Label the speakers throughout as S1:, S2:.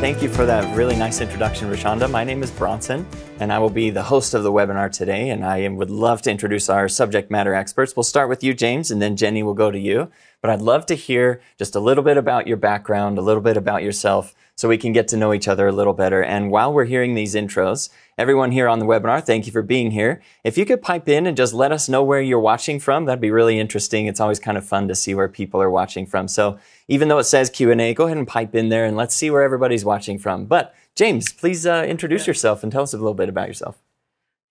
S1: Thank you for that really nice introduction, Rashonda. My name is Bronson, and I will be the host of the webinar today, and I would love to introduce our subject matter experts. We'll start with you, James, and then Jenny will go to you. But I'd love to hear just a little bit about your background, a little bit about yourself, so we can get to know each other a little better. And while we're hearing these intros, everyone here on the webinar, thank you for being here. If you could pipe in and just let us know where you're watching from, that'd be really interesting. It's always kind of fun to see where people are watching from. So even though it says Q&A, go ahead and pipe in there and let's see where everybody's watching from. But James, please introduce yourself and tell us a little bit about yourself.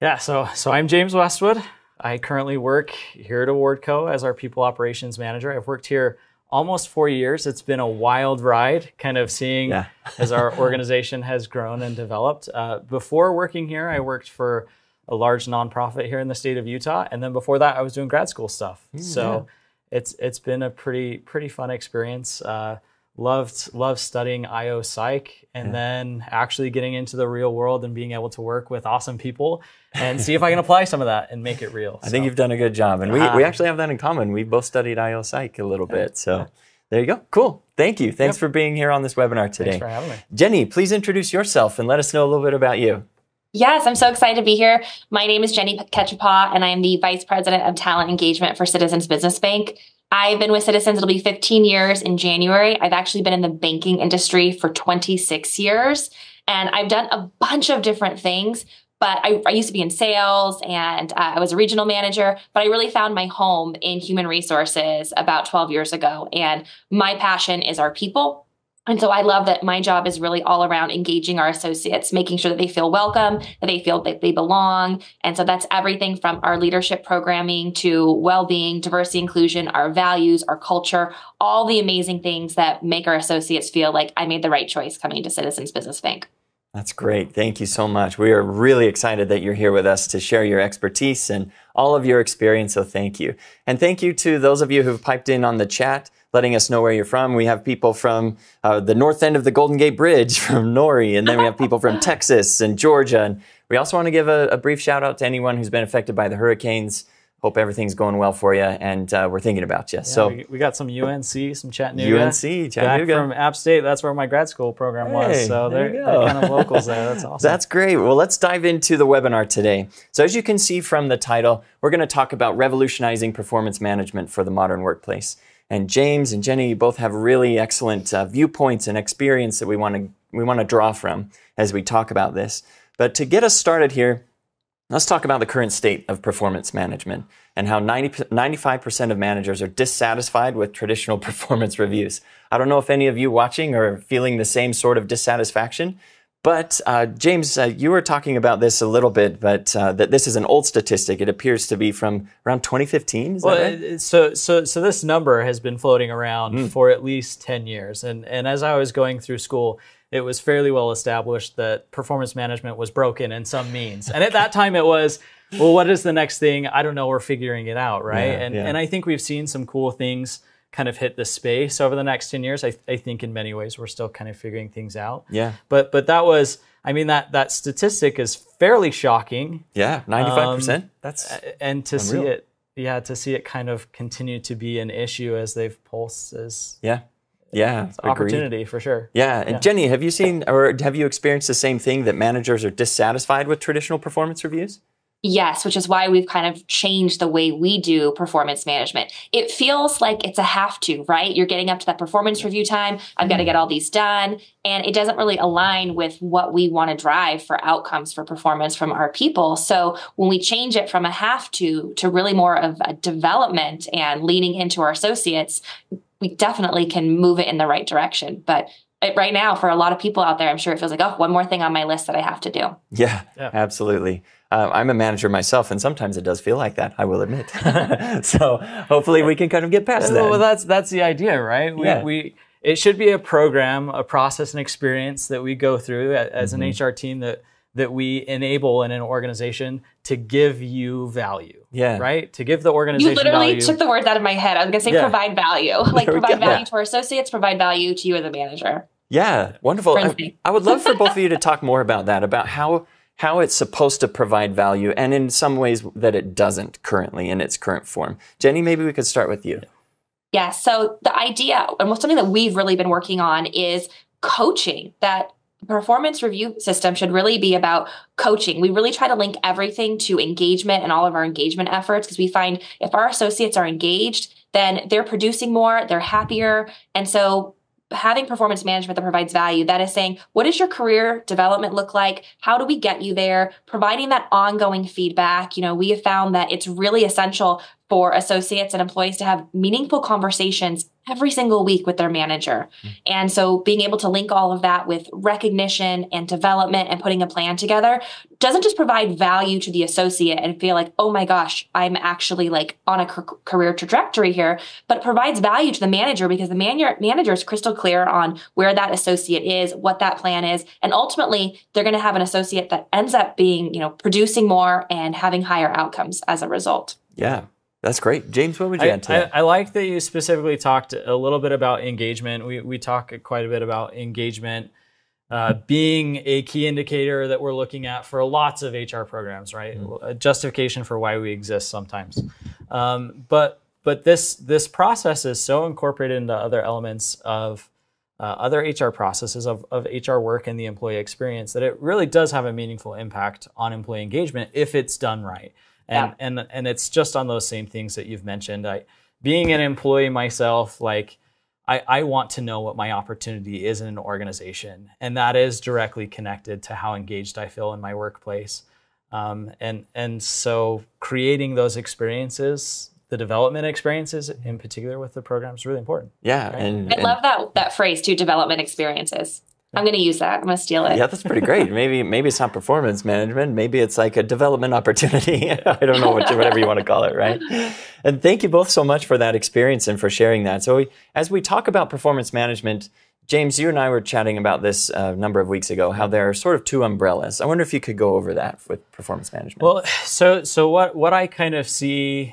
S2: Yeah, so I'm James Westwood. I currently work here at Awardco as our People Operations Manager. I've worked here almost 4 years. It's been a wild ride, kind of seeing as our organization has grown and developed. Before working here, I worked for a large nonprofit here in the state of Utah, and then before that, I was doing grad school stuff. It's been a pretty fun experience. Loved studying IO Psych, and then actually getting into the real world and being able to work with awesome people and see if I can apply some of that and make it real.
S1: I think you've done a good job, and we actually have that in common. We both studied IO Psych a little bit, so there you go. Cool. Thank you. Thanks for being here on this webinar today.
S2: Thanks for having me.
S1: Jenny, please introduce yourself and let us know a little bit about you.
S3: Yes, I'm so excited to be here. My name is Jenny Ketchapaw, and I am the Vice President of Talent Engagement for Citizens Business Bank. I've been with Citizens, it'll be 15 years in January. I've actually been in the banking industry for 26 years, and I've done a bunch of different things. But I used to be in sales, and I was a regional manager, but I really found my home in human resources about 12 years ago. And my passion is our people. And so I love that my job is really all around engaging our associates, making sure that they feel welcome, that they feel that they belong. And so that's everything from our leadership programming to well-being, diversity, inclusion, our values, our culture, all the amazing things that make our associates feel like I made the right choice coming to Citizens Business Bank.
S1: That's great. Thank you so much. We are really excited that you're here with us to share your expertise and all of your experience, so thank you. And thank you to those of you who've piped in on the chat, letting us know where you're from. We have people from the north end of the Golden Gate Bridge, from Nori, and then we have people from Texas and Georgia. And we also want to give a brief shout out to anyone who's been affected by the hurricanes. Hope everything's going well for you, and we're thinking about you.
S2: Yeah, we got some UNC, some Chattanooga.
S1: Chattanooga.
S2: Back from App State, that's where my grad school program was. So they're kind of locals there. That's awesome.
S1: That's great. Well, let's dive into the webinar today. So as you can see from the title, we're going to talk about revolutionizing performance management for the modern workplace. And James and Jenny both have really excellent viewpoints and experience that we want to draw from as we talk about this. But to get us started here, let's talk about the current state of performance management and how 95% of managers are dissatisfied with traditional performance reviews. I don't know if any of you watching are feeling the same sort of dissatisfaction, but James, you were talking about this a little bit, but that this is an old statistic. It appears to be from around 2015. Is that right?
S2: So this number has been floating around for at least 10 years. And as I was going through school, it was fairly well established that performance management was broken in some means. And at that time it was, well, what is the next thing? I don't know, we're figuring it out, right? And I think we've seen some cool things kind of hit the space over the next 10 years. I think in many ways we're still kind of figuring things out.
S1: Yeah.
S2: But that was, I mean, that statistic is fairly shocking.
S1: Yeah, 95%. That's
S2: and to
S1: unreal.
S2: to see it kind of continue to be an issue as they've pulsed is
S1: it's
S2: opportunity for sure.
S1: Yeah, and Jenny, have you seen or have you experienced the same thing, that managers are dissatisfied with traditional performance reviews?
S3: Yes, which is why we've kind of changed the way we do performance management. It feels like it's a have to, right? You're getting up to that performance review time. I've got to get all these done. And it doesn't really align with what we want to drive for outcomes for performance from our people. So when we change it from a have to really more of a development and leaning into our associates, we definitely can move it in the right direction. But right now, for a lot of people out there, I'm sure it feels like, oh, one more thing on my list that I have to do.
S1: Yeah. Absolutely. I'm a manager myself, and sometimes it does feel like that, I will admit. So hopefully we can kind of get past that.
S2: Well, that's the idea, right? It should be a program, a process and experience that we go through as an HR team that we enable in an organization to give you value. Yeah. Right? To give the organization value.
S3: You literally took the words out of my head. I was going to say provide value. Like provide value to our associates, provide value to you as a manager.
S1: Yeah, wonderful. I would love for both of you to talk more about that, about how it's supposed to provide value, and in some ways that it doesn't currently in its current form. Jenny, maybe we could start with you.
S3: Yeah, so the idea, and something that we've really been working on, is coaching that performance review system should really be about coaching. We really try to link everything to engagement and all of our engagement efforts, because we find if our associates are engaged, then they're producing more, they're happier. And so having performance management that provides value, that is saying, what does your career development look like? How do we get you there? Providing that ongoing feedback. We have found that it's really essential for associates and employees to have meaningful conversations every single week with their manager. And so being able to link all of that with recognition and development and putting a plan together doesn't just provide value to the associate and feel like, oh my gosh, I'm actually like on a career trajectory here, but it provides value to the manager because the manager is crystal clear on where that associate is, what that plan is. And ultimately, they're going to have an associate that ends up being, producing more and having higher outcomes as a result.
S1: Yeah. That's great. James, what would you add to that?
S2: I like that you specifically talked a little bit about engagement. We talk quite a bit about engagement being a key indicator that we're looking at for lots of HR programs, right? A justification for why we exist sometimes. But this process is so incorporated into other elements of other HR processes of HR work and the employee experience that it really does have a meaningful impact on employee engagement if it's done right. And it's just on those same things that you've mentioned. Being an employee myself, I want to know what my opportunity is in an organization, and that is directly connected to how engaged I feel in my workplace. And so creating those experiences, the development experiences in particular with the program is really important.
S1: Yeah,
S2: right?
S1: and
S3: I love that phrase too, development experiences. I'm going to use that. I'm going to steal it.
S1: Yeah, that's pretty great. Maybe it's not performance management. Maybe it's like a development opportunity. I don't know, whatever you want to call it, right? And thank you both so much for that experience and for sharing that. So as we talk about performance management, James, you and I were chatting about this a number of weeks ago, how there are sort of two umbrellas. I wonder if you could go over that with performance management.
S2: Well, so what I kind of see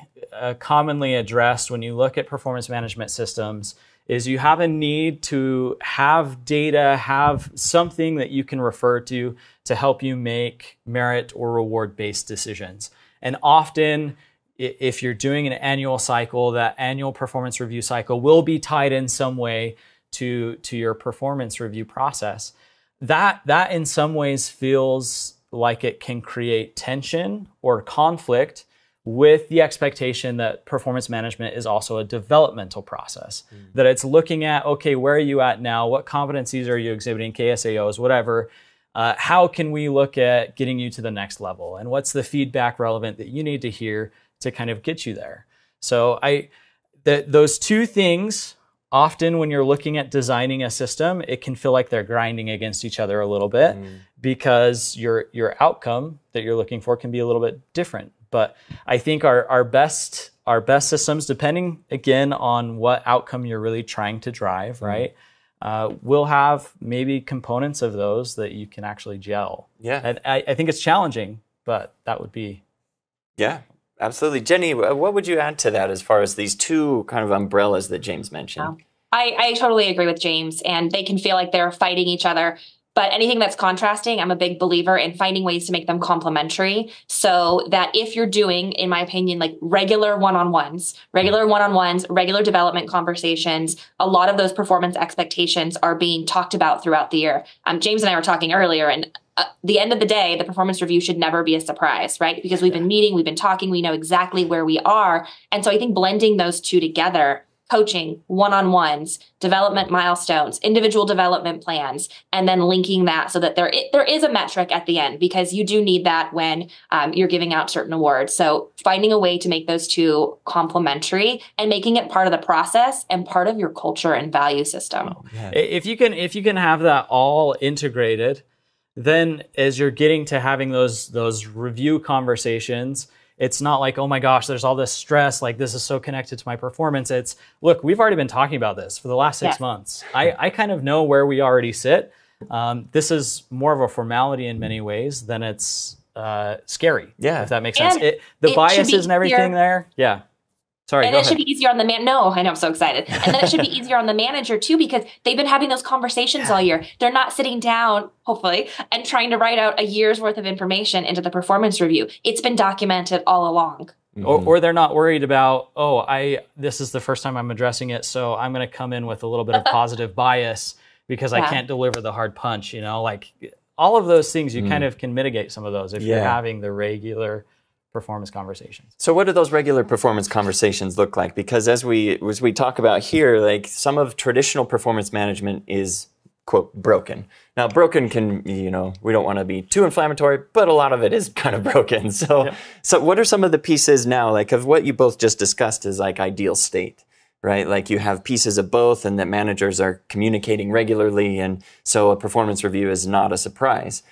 S2: commonly addressed when you look at performance management systems is you have a need to have data, have something that you can refer to help you make merit or reward-based decisions. And often, if you're doing an annual cycle, that annual performance review cycle will be tied in some way to your performance review process. That in some ways feels like it can create tension or conflict with the expectation that performance management is also a developmental process, that it's looking at, okay, where are you at now? What competencies are you exhibiting, KSAOs, whatever? How can we look at getting you to the next level? And what's the feedback relevant that you need to hear to kind of get you there? So those two things, often when you're looking at designing a system, it can feel like they're grinding against each other a little bit because your outcome that you're looking for can be a little bit different. But I think our best systems, depending again on what outcome you're really trying to drive, right, will have maybe components of those that you can actually gel.
S1: Yeah,
S2: and I think it's challenging, but that would be.
S1: Yeah, absolutely. Jenny, what would you add to that as far as these two kind of umbrellas that James mentioned?
S3: I totally agree with James, and they can feel like they're fighting each other. But anything that's contrasting, I'm a big believer in finding ways to make them complementary so that if you're doing, in my opinion, like regular one-on-ones, regular development conversations, a lot of those performance expectations are being talked about throughout the year. James and I were talking earlier, and the end of the day, the performance review should never be a surprise, right? Because we've been meeting, we've been talking, we know exactly where we are. And so I think blending those two together, coaching, one-on-ones, development milestones, individual development plans, and then linking that so that there is a metric at the end, because you do need that when you're giving out certain awards. So finding a way to make those two complementary and making it part of the process and part of your culture and value system.
S2: Oh, yeah. If you can have that all integrated, then as you're getting to having those review conversations, it's not like, oh my gosh, there's all this stress, like this is so connected to my performance. It's, look, we've already been talking about this for the last 6 months. I kind of know where we already sit. This is more of a formality in many ways than it's scary, if that makes sense. The biases and everything there, Sorry,
S3: and it should be easier on the No, I know, I'm so excited. And then it should be easier on the manager too, because they've been having those conversations all year. They're not sitting down, hopefully, and trying to write out a year's worth of information into the performance review. It's been documented all along.
S2: Or they're not worried about, this is the first time I'm addressing it, so I'm going to come in with a little bit of positive bias because I can't deliver the hard punch, like all of those things, you kind of can mitigate some of those if you're having the regular performance conversations.
S1: So what do those regular performance conversations look like? Because as we talk about here, like some of traditional performance management is, quote, broken. Now, broken can, we don't want to be too inflammatory, but a lot of it is kind of broken. So, so what are some of the pieces now, like of what you both just discussed is like ideal state, right? Like you have pieces of both and that managers are communicating regularly. And so a performance review is not a surprise.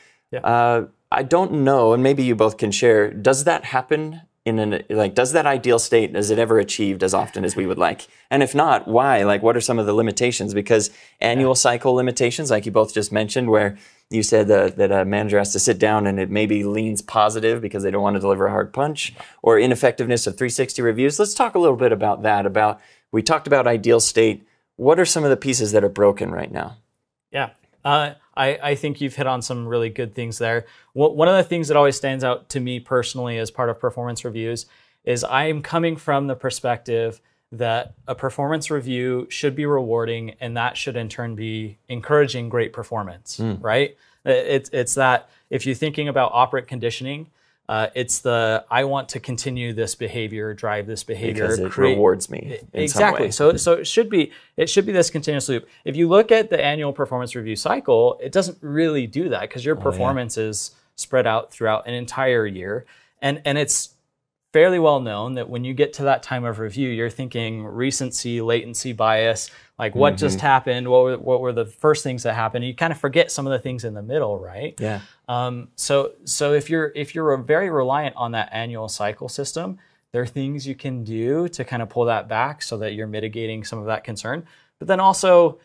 S1: I don't know, and maybe you both can share, does that happen does that ideal state, is it ever achieved as often as we would like? And if not, why? Like, what are some of the limitations? Because annual cycle limitations, like you both just mentioned, where you said that a manager has to sit down and it maybe leans positive because they don't want to deliver a hard punch, or ineffectiveness of 360 reviews. Let's talk a little bit about that. We talked about ideal state. What are some of the pieces that are broken right now?
S2: Yeah. I think you've hit on some really good things there. One of the things that always stands out to me personally as part of performance reviews is I'm coming from the perspective that a performance review should be rewarding, and that should in turn be encouraging great performance, right? It's that if you're thinking about operant conditioning, it's I want to continue this behavior, drive this behavior.
S1: Because it rewards me in
S2: exactly.
S1: some way.
S2: So it should be this continuous loop. If you look at the annual performance review cycle, it doesn't really do that because your performance is spread out throughout an entire year. And it's fairly well known that when you get to that time of review, you're thinking recency, latency bias, like what just happened, what were the first things that happened. You kind of forget some of the things in the middle, right?
S1: Yeah.
S2: So if you're very reliant on that annual cycle system, there are things you can do to kind of pull that back so that you're mitigating some of that concern. But then also,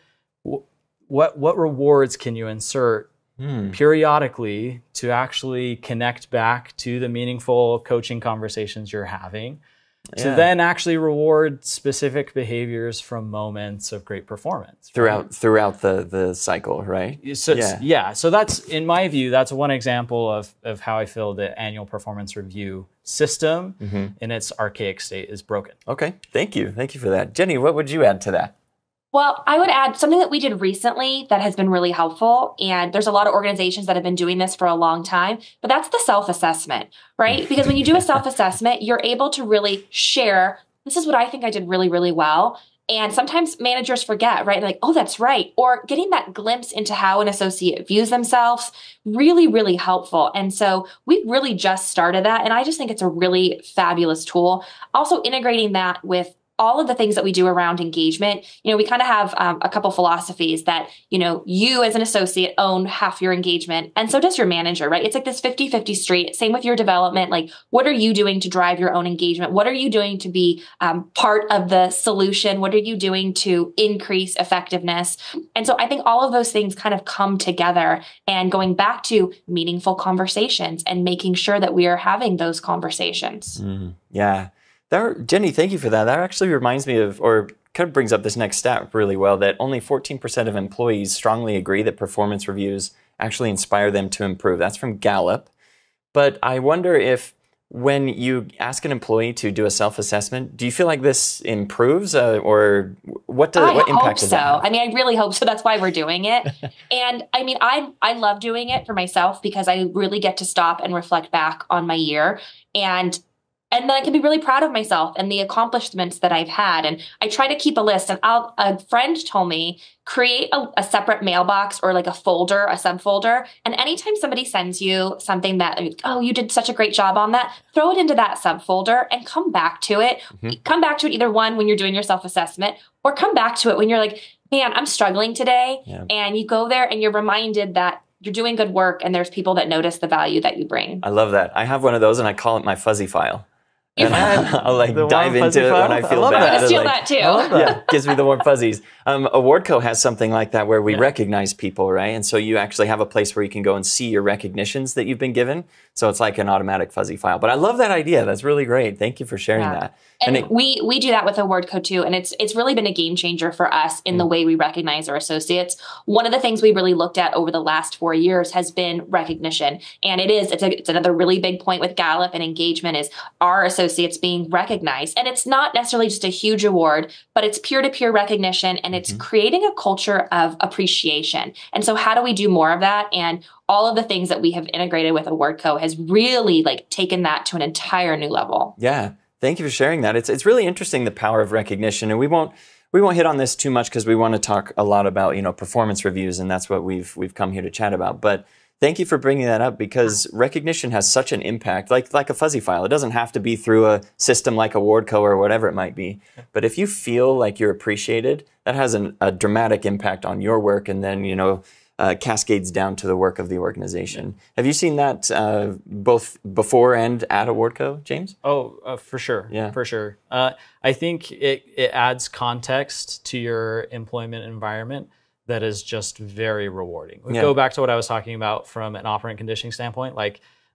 S2: what rewards can you insert periodically to actually connect back to the meaningful coaching conversations you're having, to then actually reward specific behaviors from moments of great performance
S1: throughout the cycle, right?
S2: So that's, in my view, that's one example of how I feel the annual performance review system in its archaic state is broken.
S1: Okay, thank you for that. Jenny, what would you add to that?
S3: Well, I would add something that we did recently that has been really helpful. And there's a lot of organizations that have been doing this for a long time, but that's the self-assessment, right? Because when you do a self-assessment, you're able to really share, this is what I think I did really, really well. And sometimes managers forget, right? Like, oh, that's right. Or getting that glimpse into how an associate views themselves, really, really helpful. And so we really just started that. And I just think it's a really fabulous tool. Also integrating that with all of the things that we do around engagement. We kind of have a couple philosophies that, you as an associate own half your engagement, and so does your manager, right? It's like this 50-50 street. Same with your development. Like, what are you doing to drive your own engagement? What are you doing to be part of the solution? What are you doing to increase effectiveness? And so I think all of those things kind of come together, and going back to meaningful conversations and making sure that we are having those conversations.
S1: Yeah. Jenny, thank you for that. That actually reminds me of, or kind of brings up this next stat really well, that only 14% of employees strongly agree that performance reviews actually inspire them to improve. That's from Gallup. But I wonder if when you ask an employee to do a self-assessment, do you feel like this improves or what impact does that have?
S3: I mean, I really hope so. That's why we're doing it. And I mean, I love doing it for myself because I really get to stop and reflect back on my year. And then I can be really proud of myself and the accomplishments that I've had. And I try to keep a list. And a friend told me, create a separate mailbox or like a folder, a subfolder. And anytime somebody sends you something that, oh, you did such a great job on that, throw it into that subfolder and come back to it. Come back to it either one, when you're doing your self-assessment, or come back to it when you're like, man, I'm struggling today. And you go there and you're reminded that you're doing good work and there's people that notice the value that you bring.
S1: I love that. I have one of those and I call it my fuzzy file. And I'll dive into it when I feel bad.
S3: I steal that too.
S1: Yeah, gives me the warm fuzzies. Awardco has something like that where we recognize people, right? And so you actually have a place where you can go and see your recognitions that you've been given. So it's like an automatic fuzzy file. But I love that idea. That's really great. Thank you for sharing that.
S3: And we do that with Awardco too. And it's really been a game changer for us in the way we recognize our associates. One of the things we really looked at over the last 4 years has been recognition. And it's another really big point with Gallup and engagement is our associates being recognized. And it's not necessarily just a huge award, but it's peer-to-peer recognition and it's creating a culture of appreciation. And so how do we do more of that? And all of the things that we have integrated with Awardco has really taken that to an entire new level.
S1: Yeah. Thank you for sharing that. It's really interesting, the power of recognition, and we won't hit on this too much because we want to talk a lot about performance reviews, and that's what we've come here to chat about. But thank you for bringing that up because recognition has such an impact, like a fuzzy file. It doesn't have to be through a system like Awardco or whatever it might be. But if you feel like you're appreciated, that has a dramatic impact on your work, and then cascades down to the work of the organization. Have you seen that both before and at Awardco, James?
S2: Oh, for sure.
S1: Yeah,
S2: for sure. I think it adds context to your employment environment that is just very rewarding. We go back to what I was talking about from an operant conditioning standpoint,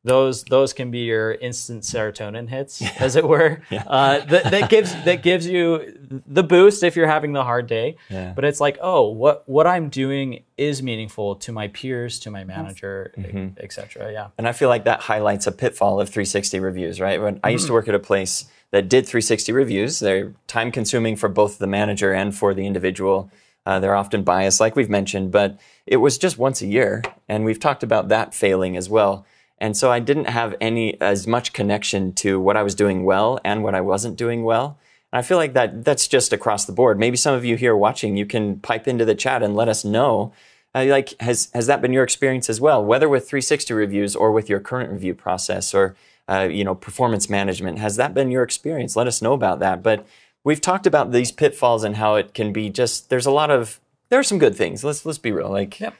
S2: those can be your instant serotonin hits, as it were. That gives you the boost if you're having the hard day. Yeah. But it's what I'm doing is meaningful to my peers, to my manager, et cetera. Yeah.
S1: And I feel like that highlights a pitfall of 360 reviews, right? When I used to work at a place that did 360 reviews, they're time consuming for both the manager and for the individual. They're often biased, like we've mentioned, but it was just once a year. And we've talked about that failing as well. And so I didn't have as much connection to what I was doing well and what I wasn't doing well. And I feel like that's just across the board. Maybe some of you here watching, you can pipe into the chat and let us know. Has that been your experience as well? Whether with 360 reviews or with your current review process or performance management, has that been your experience? Let us know about that. But we've talked about these pitfalls and how it can be there are some good things. Let's be real.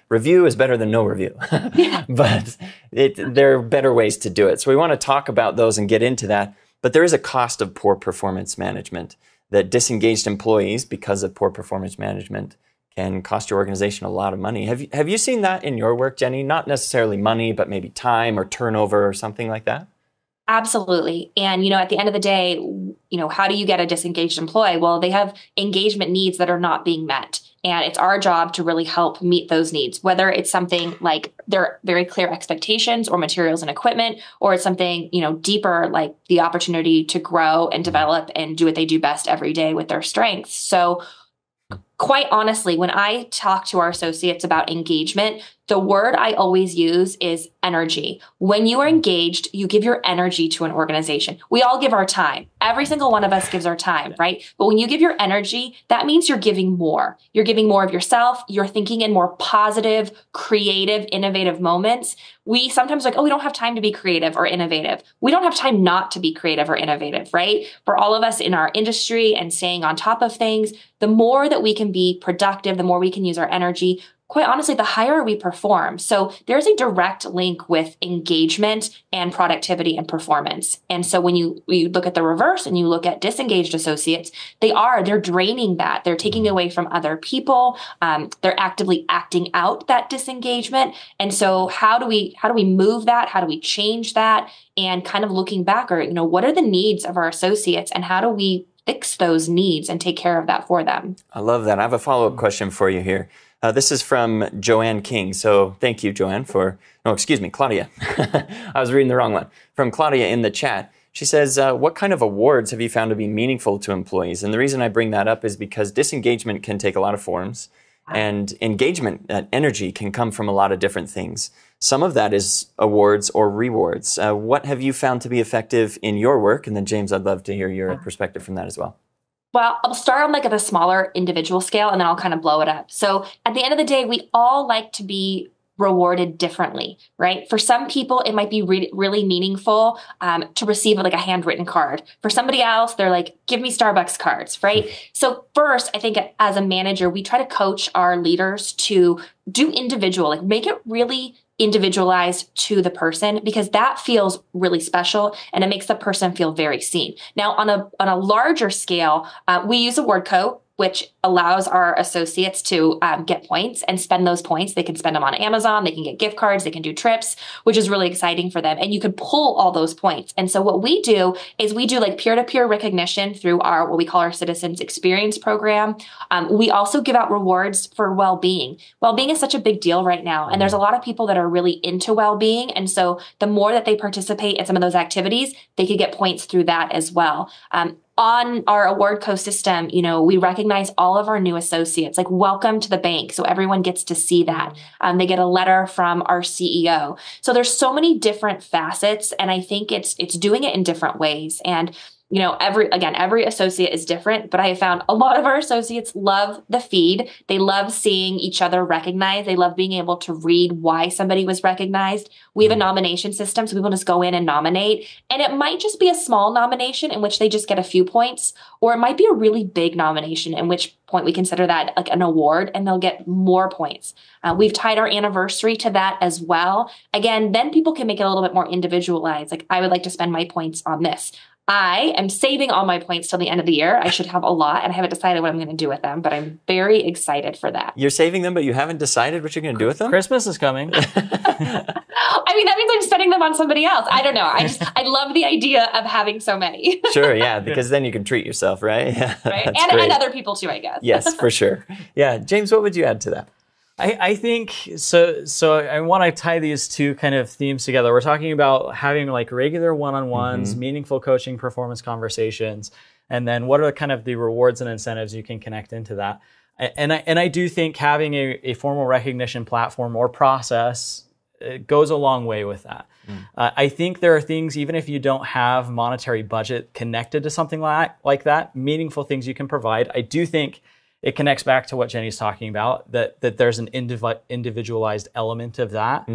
S1: Review is better than no review, but there are better ways to do it. So we want to talk about those and get into that. But there is a cost of poor performance management. That disengaged employees, because of poor performance management, can cost your organization a lot of money. Have you seen that in your work, Jenny? Not necessarily money, but maybe time or turnover or something like that?
S3: Absolutely. And, at the end of the day, how do you get a disengaged employee? Well, they have engagement needs that are not being met. And it's our job to really help meet those needs, whether it's something like their very clear expectations or materials and equipment, or it's something, deeper, like the opportunity to grow and develop and do what they do best every day with their strengths. So quite honestly, when I talk to our associates about engagement, the word I always use is energy. When you are engaged, you give your energy to an organization. We all give our time. Every single one of us gives our time, right? But when you give your energy, that means you're giving more. You're giving more of yourself. You're thinking in more positive, creative, innovative moments. We sometimes we don't have time to be creative or innovative. We don't have time not to be creative or innovative, right? For all of us in our industry and staying on top of things, the more that we can be productive, the more we can use our energy, quite honestly, the higher we perform. So there's a direct link with engagement and productivity and performance. And so when you look at the reverse and you look at disengaged associates, they're draining that. They're taking away from other people. They're actively acting out that disengagement. And so how do we move that? How do we change that? And kind of looking back, or, what are the needs of our associates and how do we fix those needs and take care of that for them?
S1: I love that. I have a follow-up question for you here. This is from Joanne King. So thank you, Joanne, Claudia. I was reading the wrong one. From Claudia in the chat. She says, what kind of awards have you found to be meaningful to employees? And the reason I bring that up is because disengagement can take a lot of forms. And engagement, that energy, can come from a lot of different things. Some of that is awards or rewards. What have you found to be effective in your work? And then, James, I'd love to hear your perspective from that as well.
S3: Well, I'll start on a smaller individual scale, and then I'll kind of blow it up. So at the end of the day, we all like to be rewarded differently, right? For some people, it might be really meaningful to receive a handwritten card. For somebody else, they're like, give me Starbucks cards, right? So first, I think as a manager, we try to coach our leaders to do individual, make it really individualized to the person, because that feels really special and it makes the person feel very seen. Now, on a larger scale, we use Awardco. which allows our associates to get points and spend those points. They can spend them on Amazon, they can get gift cards, they can do trips, which is really exciting for them. And you can pull all those points. And so what we do is we do like peer-to-peer recognition through our, what we call our Citizens Experience program. We also give out rewards for well-being. Well-being is such a big deal right now. And there's a lot of people that are really into well-being. And so the more that they participate in some of those activities, they could get points through that as well. On our Awardco system, we recognize all of our new associates, like welcome to the bank. So everyone gets to see that. They get a letter from our CEO. So there's so many different facets, and I think it's doing it in different ways. And every associate is different, but I have found a lot of our associates love the feed. They love seeing each other recognized. They love being able to read why somebody was recognized. We have a nomination system, so people just go in and nominate. And it might just be a small nomination in which they just get a few points, or it might be a really big nomination, in which point we consider that like an award and they'll get more points. We've tied our anniversary to that as well. Again, then people can make it a little bit more individualized. Like, I would like to spend my points on this. I am saving all my points till the end of the year. I should have a lot, and I haven't decided what I'm going to do with them, but I'm very excited for that.
S1: You're saving them, but you haven't decided what you're going to do with them?
S2: Christmas is coming.
S3: I mean, that means I'm spending them on somebody else. I don't know. I love the idea of having so many.
S1: Sure, yeah, because then you can treat yourself, right? Yeah,
S3: right? And other people too, I guess.
S1: Yes, for sure. Yeah, James, what would you add to that?
S2: I think so. I want to tie these two kind of themes together. We're talking about having like regular one-on-ones, meaningful coaching, performance conversations, and then what are kind of the rewards and incentives you can connect into that. And I do think having a formal recognition platform or process goes a long way with that. I think there are things, even if you don't have monetary budget connected to something like that, meaningful things you can provide. I do think it connects back to what Jenny's talking about, that there's an individualized element of that.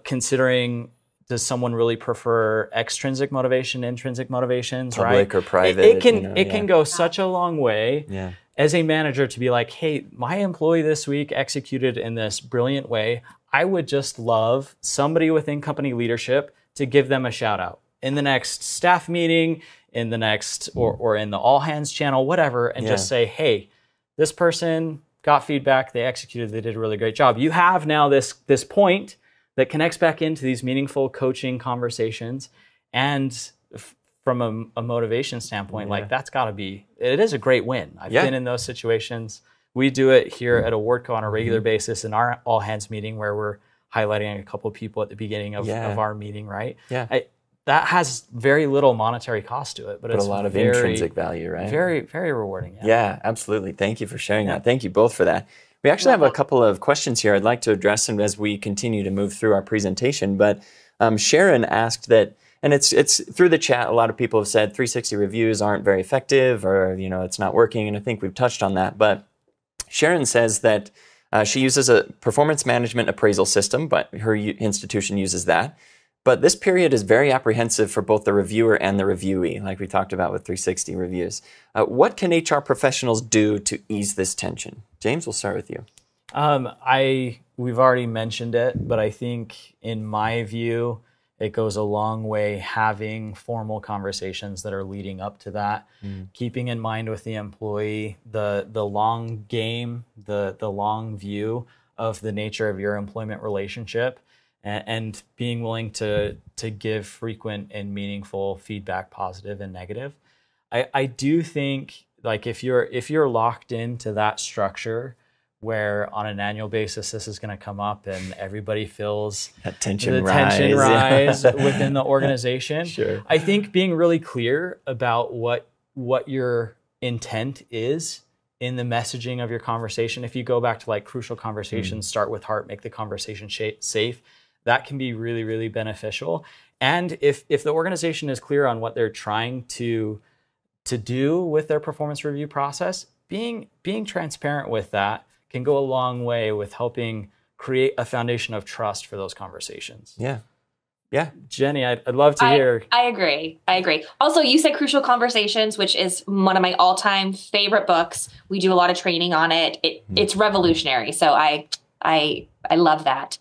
S2: Considering, does someone really prefer extrinsic motivation, intrinsic motivations,
S1: public or private?
S2: It can go such a long way as a manager to be like, hey, my employee this week executed in this brilliant way. I would just love somebody within company leadership to give them a shout out in the next staff meeting, in the next or in the all hands channel, whatever, and just say, hey, this person got feedback, they executed, they did a really great job. You have now this point that connects back into these meaningful coaching conversations. And from a motivation standpoint, like that's gotta be, it is a great win. I've been in those situations. We do it here at Awardco on a regular basis in our all hands meeting, where we're highlighting a couple of people at the beginning of our meeting, right? That has very little monetary cost to it, but it's
S1: a lot of intrinsic value, right?
S2: Very, very rewarding.
S1: Yeah, absolutely. Thank you for sharing that. Thank you both for that. We actually have a couple of questions here I'd like to address them as we continue to move through our presentation. But Sharon asked that, and it's through the chat, a lot of people have said 360 reviews aren't very effective, or it's not working, and I think we've touched on that. But Sharon says that she uses a performance management appraisal system, but her institution uses that. But this period is very apprehensive for both the reviewer and the reviewee, like we talked about with 360 reviews. What can HR professionals do to ease this tension? James, we'll start with you.
S2: We've already mentioned it, but I think in my view, it goes a long way having formal conversations that are leading up to that, keeping in mind with the employee the long game, the long view of the nature of your employment relationship, and being willing to give frequent and meaningful feedback, positive and negative. I do think, like, if you're locked into that structure where on an annual basis this is going to come up and everybody feels
S1: that tension
S2: rise within the organization,
S1: Sure.
S2: I think being really clear about what your intent is in the messaging of your conversation. If you go back to like crucial conversations, start with heart, make the conversation safe. That can be really, really beneficial. And if the organization is clear on what they're trying to do with their performance review process, being transparent with that can go a long way with helping create a foundation of trust for those conversations.
S1: Yeah.
S2: Jenny, I'd love to hear.
S3: I agree. Also, you said Crucial Conversations, which is one of my all-time favorite books. We do a lot of training on it. It's revolutionary. So I love that.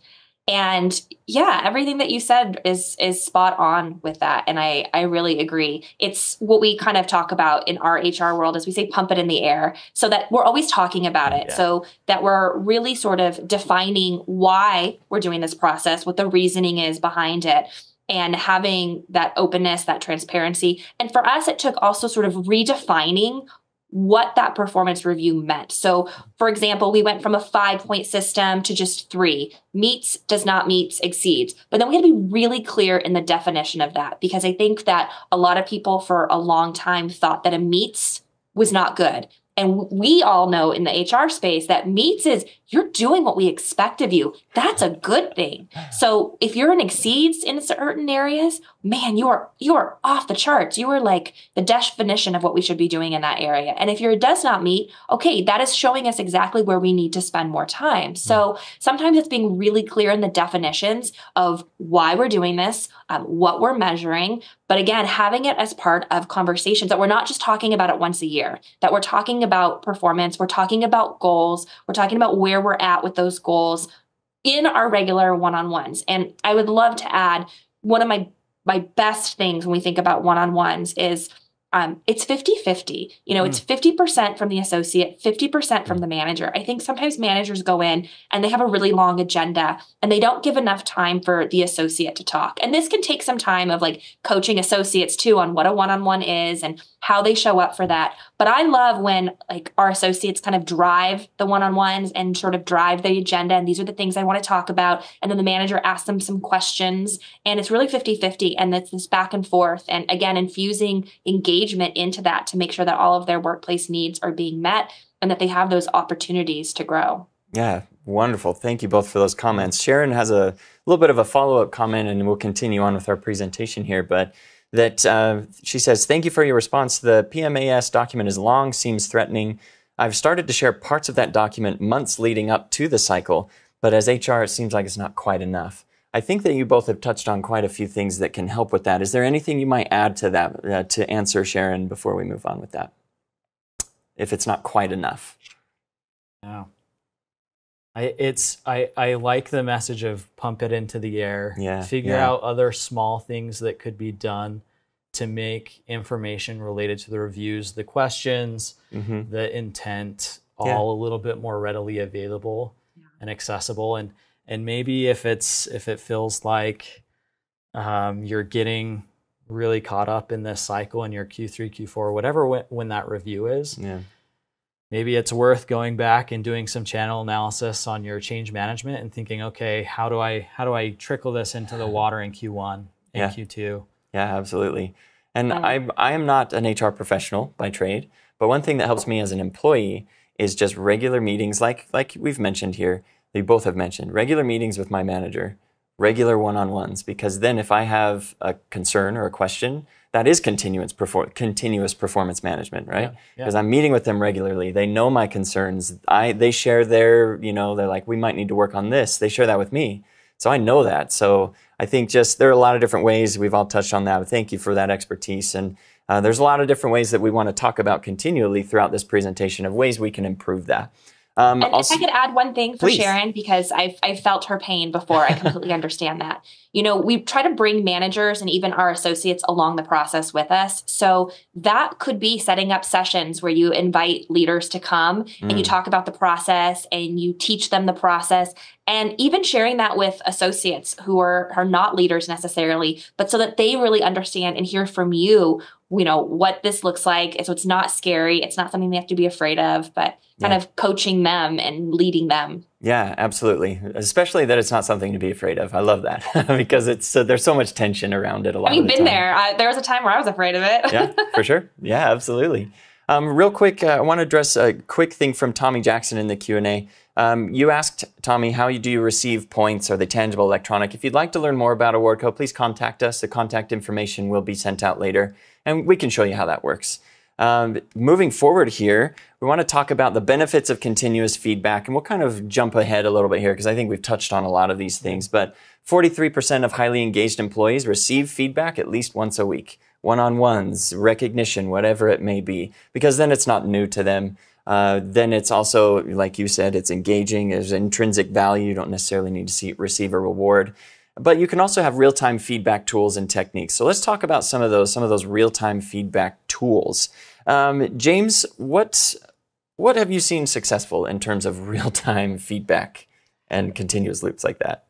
S3: And yeah, everything that you said is spot on with that. And I really agree. It's what we kind of talk about in our HR world is we say pump it in the air, so that we're always talking about it. Yeah. So that we're really sort of defining why we're doing this process, what the reasoning is behind it, and having that openness, that transparency. And for us, it took also sort of redefining what that performance review meant. So, for example, we went from a 5-point system to just 3. Meets, does not meet, exceeds. But then we had to be really clear in the definition of that, because I think that a lot of people for a long time thought that a meets was not good. And we all know in the HR space that meets is you're doing what we expect of you. That's a good thing. So if you're in exceeds in certain areas, man, you are off the charts. You are like the definition of what we should be doing in that area. And if you're does not meet, okay, that is showing us exactly where we need to spend more time. So sometimes it's being really clear in the definitions of why we're doing this, what we're measuring. But again, having it as part of conversations that we're not just talking about it once a year, that we're talking about performance, we're talking about goals, we're talking about where we're at with those goals in our regular one-on-ones. And I would love to add one of my best things when we think about one-on-ones is it's 50-50. It's 50% from the associate, 50% from the manager. I think sometimes managers go in and they have a really long agenda and they don't give enough time for the associate to talk. And this can take some time of like coaching associates too on what a one-on-one is and how they show up for that. But I love when like our associates kind of drive the one-on-ones and sort of drive the agenda. And these are the things I want to talk about. And then the manager asks them some questions and it's really 50-50. And it's this back and forth. And again, infusing engagement into that to make sure that all of their workplace needs are being met and that they have those opportunities to grow.
S1: Yeah, wonderful. Thank you both for those comments. Sharon has a little bit of a follow-up comment and we'll continue on with our presentation here, but that she says, thank you for your response. The PMAS document is long, seems threatening. I've started to share parts of that document months leading up to the cycle, but as HR, it seems like it's not quite enough. I think that you both have touched on quite a few things that can help with that. Is there anything you might add to that to answer Sharon before we move on with that? If it's not quite enough.
S2: Yeah. I like the message of pump it into the air. Figure out other small things that could be done to make information related to the reviews, the questions, the intent, all a little bit more readily available and accessible. And maybe if it feels like you're getting really caught up in this cycle in your Q3, Q4, whatever when that review is. Maybe it's worth going back and doing some channel analysis on your change management and thinking, okay, how do I trickle this into the water in Q1 and Q2? Yeah,
S1: absolutely. And I am not an HR professional by trade, but one thing that helps me as an employee is just regular meetings, like we've mentioned here, they both have mentioned, regular meetings with my manager, regular one-on-ones, because then if I have a concern or a question, that is continuous performance management, right? Because I'm meeting with them regularly. They know my concerns. They share their, they're like, we might need to work on this. They share that with me. So I know that. So I think there are a lot of different ways. We've all touched on that. But thank you for that expertise. And there's a lot of different ways that we want to talk about continually throughout this presentation of ways we can improve that.
S3: And if I could add one thing for Sharon, because I've felt her pain before, I completely understand that. We try to bring managers and even our associates along the process with us. So that could be setting up sessions where you invite leaders to come and you talk about the process and you teach them the process, and even sharing that with associates who are not leaders necessarily, but so that they really understand and hear from you, what this looks like. So it's not scary. It's not something they have to be afraid of, but kind of coaching them and leading them.
S1: Yeah, absolutely. Especially that it's not something to be afraid of. I love that because there's so much tension around it a lot of the time.
S3: Been there. There was a time where I was afraid of it.
S1: Yeah, for sure. Yeah, absolutely. Real quick, I want to address a quick thing from Tommy Jackson in the Q&A. You asked, Tommy, how do you receive points? Are they tangible, electronic? If you'd like to learn more about Awardco, please contact us. The contact information will be sent out later, and we can show you how that works. Moving forward here, we want to talk about the benefits of continuous feedback, and we'll kind of jump ahead a little bit here because I think we've touched on a lot of these things, but 43% of highly engaged employees receive feedback at least once a week. One-on-ones, recognition, whatever it may be, because then it's not new to them. Then it's also, like you said, it's engaging. There's intrinsic value. You don't necessarily need to receive a reward. But you can also have real-time feedback tools and techniques. So let's talk about some of those real-time feedback tools. James, what have you seen successful in terms of real-time feedback and continuous loops like that?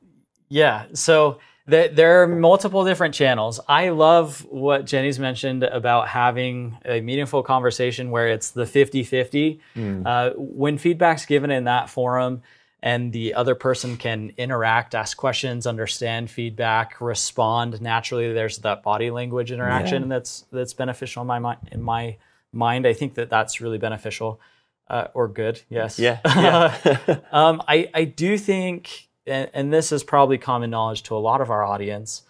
S2: Yeah, so there are multiple different channels. I love what Jenny's mentioned about having a meaningful conversation where it's the 50-50. When feedback's given in that forum and the other person can interact, ask questions, understand feedback, respond naturally, there's that body language interaction that's beneficial in my mind. I think that's really beneficial or good. Yes.
S1: Yeah.
S2: I do think, and this is probably common knowledge to a lot of our audience,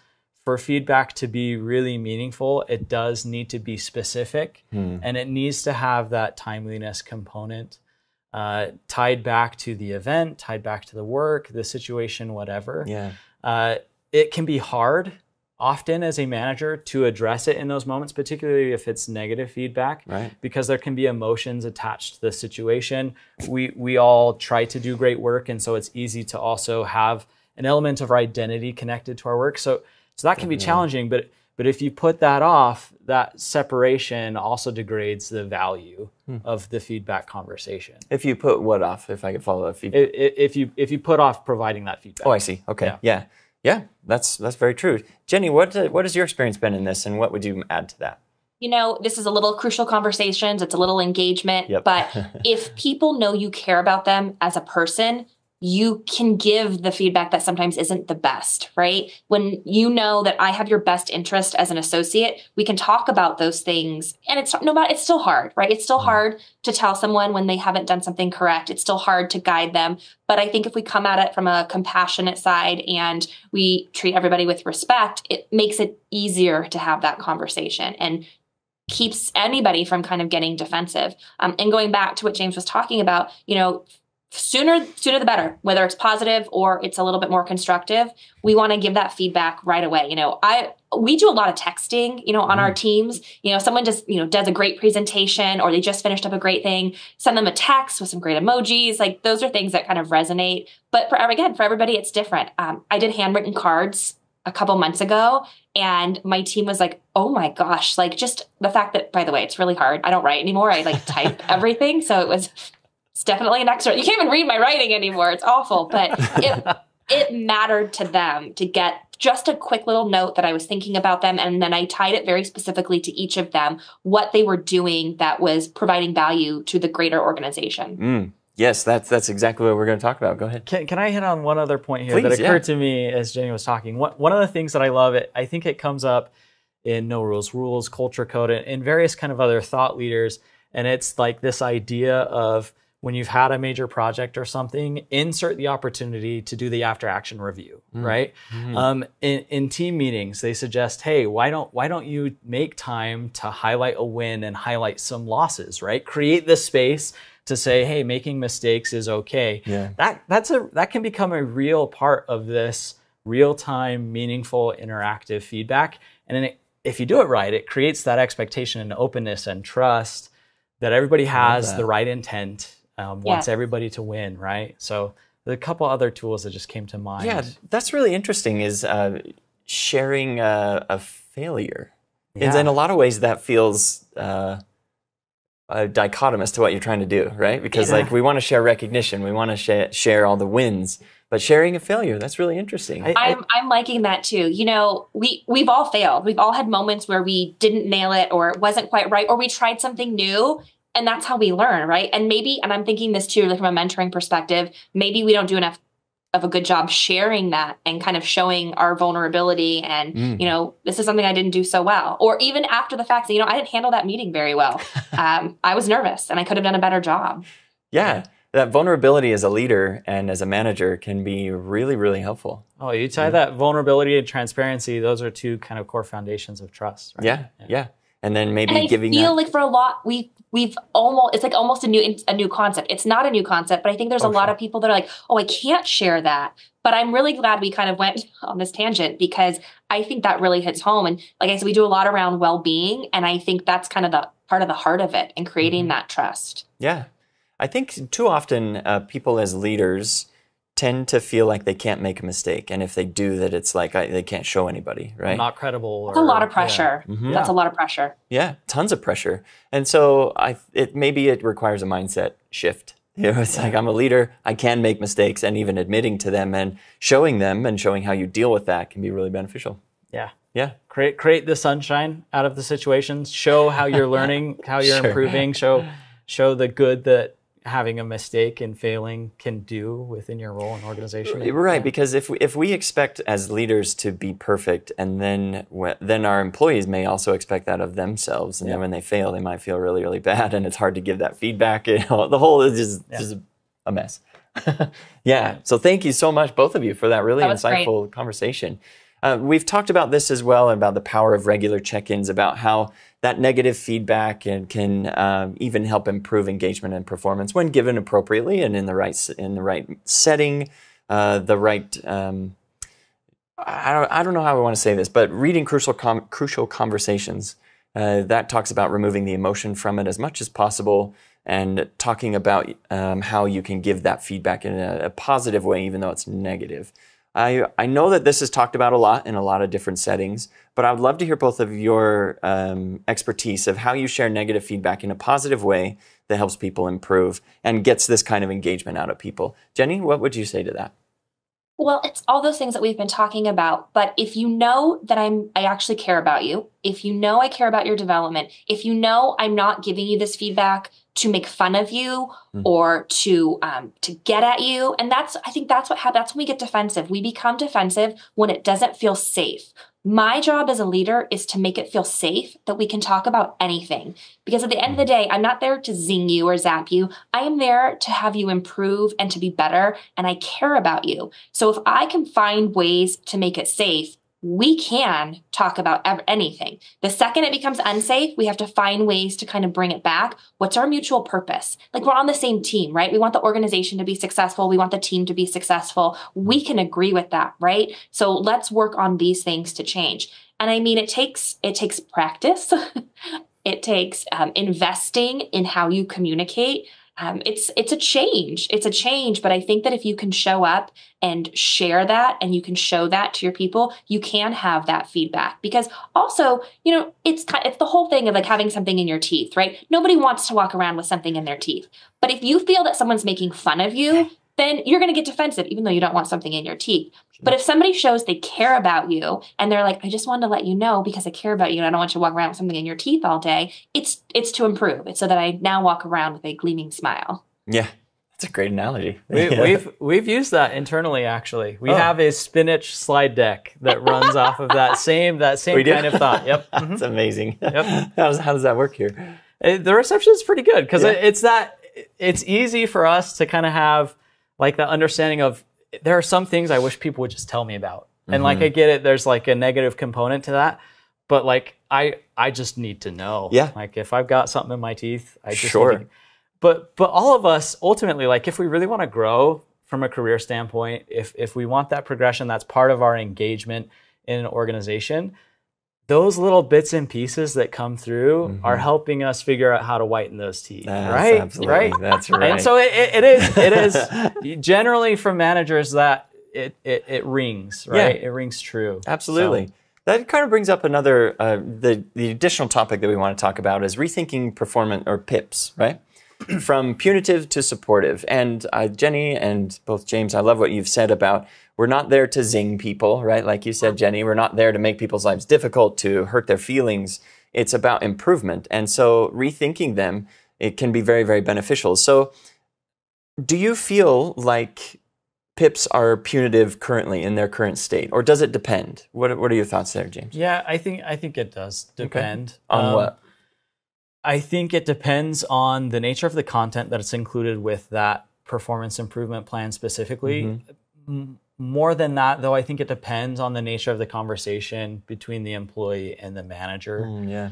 S2: for feedback to be really meaningful, it does need to be specific, and it needs to have that timeliness component tied back to the event, tied back to the work, the situation, whatever.
S1: Yeah.
S2: It can be hard often as a manager to address it in those moments, particularly if it's negative feedback,
S1: right,
S2: because there can be emotions attached to the situation. We all try to do great work, and so it's easy to also have an element of our identity connected to our work. So that can be challenging, but if you put that off, that separation also degrades the value of the feedback conversation.
S1: If you put what off, if I could follow up feedback?
S2: If you put off providing that feedback.
S1: Oh, I see. Okay. Yeah, that's very true. Jenny, what has your experience been in this, and what would you add to that?
S3: This is a little crucial conversations. It's a little engagement.
S1: Yep.
S3: But if people know you care about them as a person, you can give the feedback that sometimes isn't the best, right? When you know that I have your best interest as an associate, we can talk about those things. And it's still hard, right? It's still hard to tell someone when they haven't done something correct. It's still hard to guide them. But I think if we come at it from a compassionate side and we treat everybody with respect, it makes it easier to have that conversation and keeps anybody from kind of getting defensive. And going back to what James was talking about, sooner the better, whether it's positive or it's a little bit more constructive, we want to give that feedback right away. We do a lot of texting, on our teams. Someone just, does a great presentation or they just finished up a great thing, send them a text with some great emojis. Like those are things that kind of resonate. But for everybody, it's different. I did handwritten cards a couple months ago, and my team was like, oh my gosh, like just the fact that, by the way, it's really hard. I don't write anymore. I type everything. So it's definitely an extra. You can't even read my writing anymore. It's awful. But it mattered to them to get just a quick little note that I was thinking about them. And then I tied it very specifically to each of them, what they were doing that was providing value to the greater organization.
S1: Yes, that's exactly what we're going to talk about. Go ahead.
S2: Can I hit on one other point here?
S1: Please,
S2: that occurred to me as Jenny was talking? One of the things that I love, I think it comes up in No Rules, Culture Code, and various kind of other thought leaders. And it's like this idea of, when you've had a major project or something, insert the opportunity to do the after action review, right? In team meetings, they suggest, hey, why don't you make time to highlight a win and highlight some losses, right? Create the space to say, hey, making mistakes is okay.
S1: Yeah.
S2: That can become a real part of this real-time, meaningful, interactive feedback. And then if you do it right, it creates that expectation and openness and trust that everybody has the right intent, wants everybody to win, right? So there are a couple other tools that just came to mind.
S1: Yeah, that's really interesting, is sharing a failure. And in a lot of ways that feels dichotomous to what you're trying to do, right? Because we want to share recognition, we want to share all the wins, but sharing a failure, that's really interesting.
S3: I'm liking that too. We've all failed. We've all had moments where we didn't nail it or it wasn't quite right, or we tried something new. And that's how we learn, right? And I'm thinking this too, from a mentoring perspective, maybe we don't do enough of a good job sharing that and kind of showing our vulnerability and, this is something I didn't do so well. Or even after the fact, I didn't handle that meeting very well. I was nervous and I could have done a better job.
S1: Yeah. That vulnerability as a leader and as a manager can be really, really helpful.
S2: Oh, you tie that vulnerability and transparency, those are two kind of core foundations of trust, right?
S1: Yeah. And then maybe
S3: I
S1: giving
S3: feel like for a lot, we've almost, it's like almost a new concept. It's not a new concept, but I think there's a lot of people that are like, oh, I can't share that. But I'm really glad we kind of went on this tangent, because I think that really hits home. And like I said, we do a lot around well-being. And I think that's kind of the part of the heart of it and creating that trust.
S1: Yeah. I think too often people as leaders tend to feel like they can't make a mistake, and if they do, that it's like they can't show anybody, right?
S2: Not credible.
S3: That's a lot of pressure.
S1: Yeah. Mm-hmm.
S3: That's a lot of pressure.
S1: Yeah, tons of pressure. And so maybe it requires a mindset shift. It's like, I'm a leader, I can make mistakes, and even admitting to them and showing how you deal with that can be really beneficial.
S2: Yeah.
S1: Yeah.
S2: Create the sunshine out of the situations. Show how you're learning, how you're improving. Show the good that having a mistake and failing can do within your role and organization.
S1: Right, because if we expect as leaders to be perfect, and then our employees may also expect that of themselves, and then when they fail, they might feel really, really bad, and it's hard to give that feedback. The whole is just a mess. Yeah. So thank you so much, both of you, for that really insightful conversation. We've talked about this as well, about the power of regular check-ins, about how that negative feedback can even help improve engagement and performance when given appropriately and in the right setting, I don't know how I want to say this, but reading crucial conversations, that talks about removing the emotion from it as much as possible, and talking about how you can give that feedback in a positive way, even though it's negative. I know that this is talked about a lot in a lot of different settings, but I would love to hear both of your expertise of how you share negative feedback in a positive way that helps people improve and gets this kind of engagement out of people. Jenny, what would you say to that?
S3: Well, it's all those things that we've been talking about. But if you know that I actually care about you, if you know I care about your development, if you know I'm not giving you this feedback to make fun of you or to get at you, and I think that's what happens. That's when we get defensive. We become defensive when it doesn't feel safe. My job as a leader is to make it feel safe that we can talk about anything. Because at the end of the day, I'm not there to zing you or zap you. I am there to have you improve and to be better, and I care about you. So if I can find ways to make it safe, we can talk about anything. The second it becomes unsafe, we have to find ways to kind of bring it back. What's our mutual purpose? Like, we're on the same team, right? We want the organization to be successful. We want the team to be successful. We can agree with that, right? So let's work on these things to change. And I mean, it takes practice. It takes investing in how you communicate. It's a change. It's a change. But I think that if you can show up and share that, and you can show that to your people, you can have that feedback. Because also, it's the whole thing of like having something in your teeth, right? Nobody wants to walk around with something in their teeth. But if you feel that someone's making fun of you, then you're going to get defensive, even though you don't want something in your teeth. But if somebody shows they care about you, and they're like, I just wanted to let you know because I care about you and I don't want you to walk around with something in your teeth all day, it's to improve. It's so that I now walk around with a gleaming smile.
S1: Yeah, that's a great analogy.
S2: We've used that internally, actually. We have a spinach slide deck that runs off of that same kind of thought. Yep.
S1: That's amazing.
S2: Yep.
S1: How does that work here?
S2: The reception is pretty good because it's easy for us to kind of have like the understanding of, there are some things I wish people would just tell me about. And like, I get it, there's like a negative component to that, but like, I just need to know.
S1: Yeah.
S2: Like, if I've got something in my teeth, I just need to, but all of us ultimately, like, if we really want to grow from a career standpoint, if we want that progression, that's part of our engagement in an organization, those little bits and pieces that come through are helping us figure out how to whiten those teeth. Right?
S1: Absolutely.
S2: Right?
S1: That's right.
S2: And so it is generally from managers that it rings, right?
S1: Yeah.
S2: It rings true.
S1: Absolutely.
S2: So,
S1: that kind of brings up another, the additional topic that we want to talk about is rethinking performance, or PIPs, right? From punitive to supportive. And Jenny and both James, I love what you've said about, we're not there to zing people, right? Like you said, Jenny, we're not there to make people's lives difficult, to hurt their feelings. It's about improvement. And so rethinking them, it can be very, very beneficial. So do you feel like PIPs are punitive currently in their current state, or does it depend? What are your thoughts there, James?
S2: Yeah, I think it does depend.
S1: Okay. On what?
S2: I think it depends on the nature of the content that it's included with that performance improvement plan specifically. More than that, though, I think it depends on the nature of the conversation between the employee and the manager.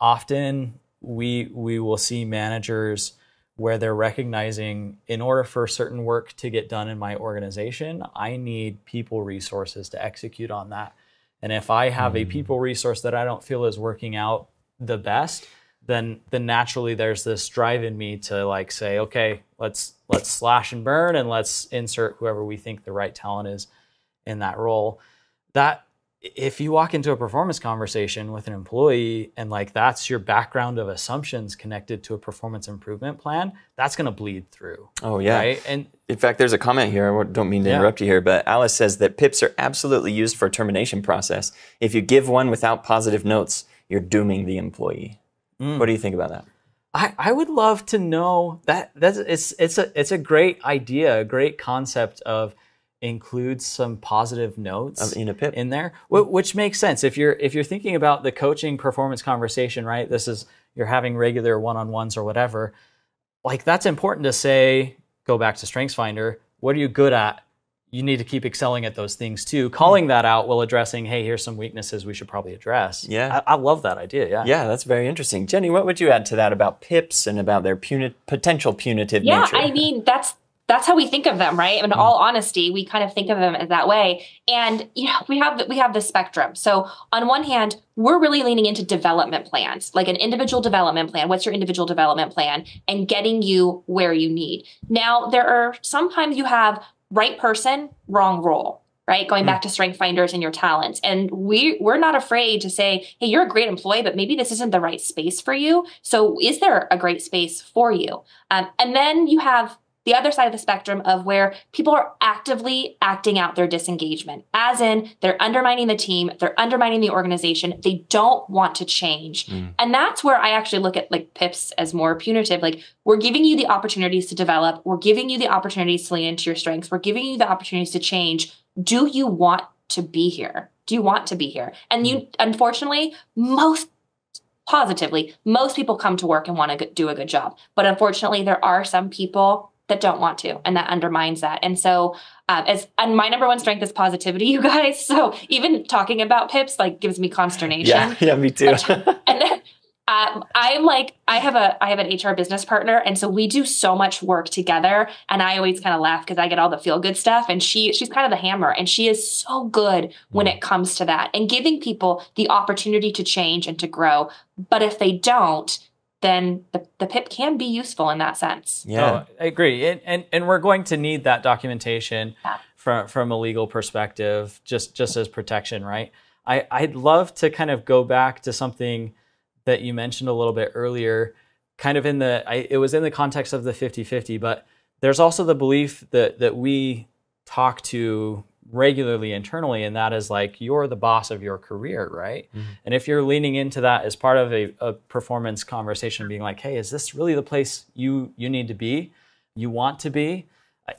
S2: Often we will see managers where they're recognizing, in order for certain work to get done in my organization, I need people resources to execute on that. And if I have a people resource that I don't feel is working out the best, then naturally there's this drive in me to like say, okay, let's slash and burn, and let's insert whoever we think the right talent is in that role. That if you walk into a performance conversation with an employee and like that's your background of assumptions connected to a performance improvement plan, that's going to bleed through.
S1: Oh yeah.
S2: Right? And
S1: in fact, there's a comment here. I don't mean to interrupt you here, but Alice says that PIPs are absolutely used for termination process. If you give one without positive notes, you're dooming the employee. What do you think about that?
S2: I would love to know that. It's a great idea, a great concept of include some positive notes
S1: in a PIP
S2: in there, which makes sense if you're thinking about the coaching performance conversation, right? This is you're having regular one-on-ones or whatever. Like that's important to say. Go back to StrengthsFinder. What are you good at? You need to keep excelling at those things too. Calling that out while addressing, hey, here's some weaknesses we should probably address.
S1: Yeah.
S2: I love that idea. Yeah.
S1: Yeah, that's very interesting. Jenny, what would you add to that about PIPs and about their potential punitive nature?
S3: Yeah, I mean, that's how we think of them, right? In all honesty, we kind of think of them as that way. And we have the spectrum. So on one hand, we're really leaning into development plans, like an individual development plan. What's your individual development plan? And getting you where you need. Now, there are sometimes you have right person, wrong role, right? Going back to StrengthsFinders and your talents. And we're not afraid to say, hey, you're a great employee, but maybe this isn't the right space for you. So is there a great space for you? And then you have the other side of the spectrum of where people are actively acting out their disengagement, as in they're undermining the team, they're undermining the organization, they don't want to change. And that's where I actually look at like PIPs as more punitive. Like we're giving you the opportunities to develop, we're giving you the opportunities to lean into your strengths, we're giving you the opportunities to change. Do you want to be here? Do you want to be here? And you, unfortunately, most people come to work and want to do a good job. But unfortunately, there are some people that don't want to, and that undermines that. And so and my number one strength is positivity, you guys. So even talking about PIPs like gives me consternation.
S1: Yeah, me too.
S3: And I'm like, I have an HR business partner. And so we do so much work together. And I always kind of laugh because I get all the feel good stuff. And she's kind of the hammer. And she is so good when it comes to that and giving people the opportunity to change and to grow. But if they don't, then the PIP can be useful in that sense.
S2: Yeah, I agree. And we're going to need that documentation from a legal perspective, just as protection, right? I'd love to kind of go back to something that you mentioned a little bit earlier, kind of it was in the context of the 50-50, but there's also the belief that we talk to regularly internally, and that is like you're the boss of your career, right? And if you're leaning into that as part of a performance conversation, being like, hey, is this really the place you need to be, you want to be?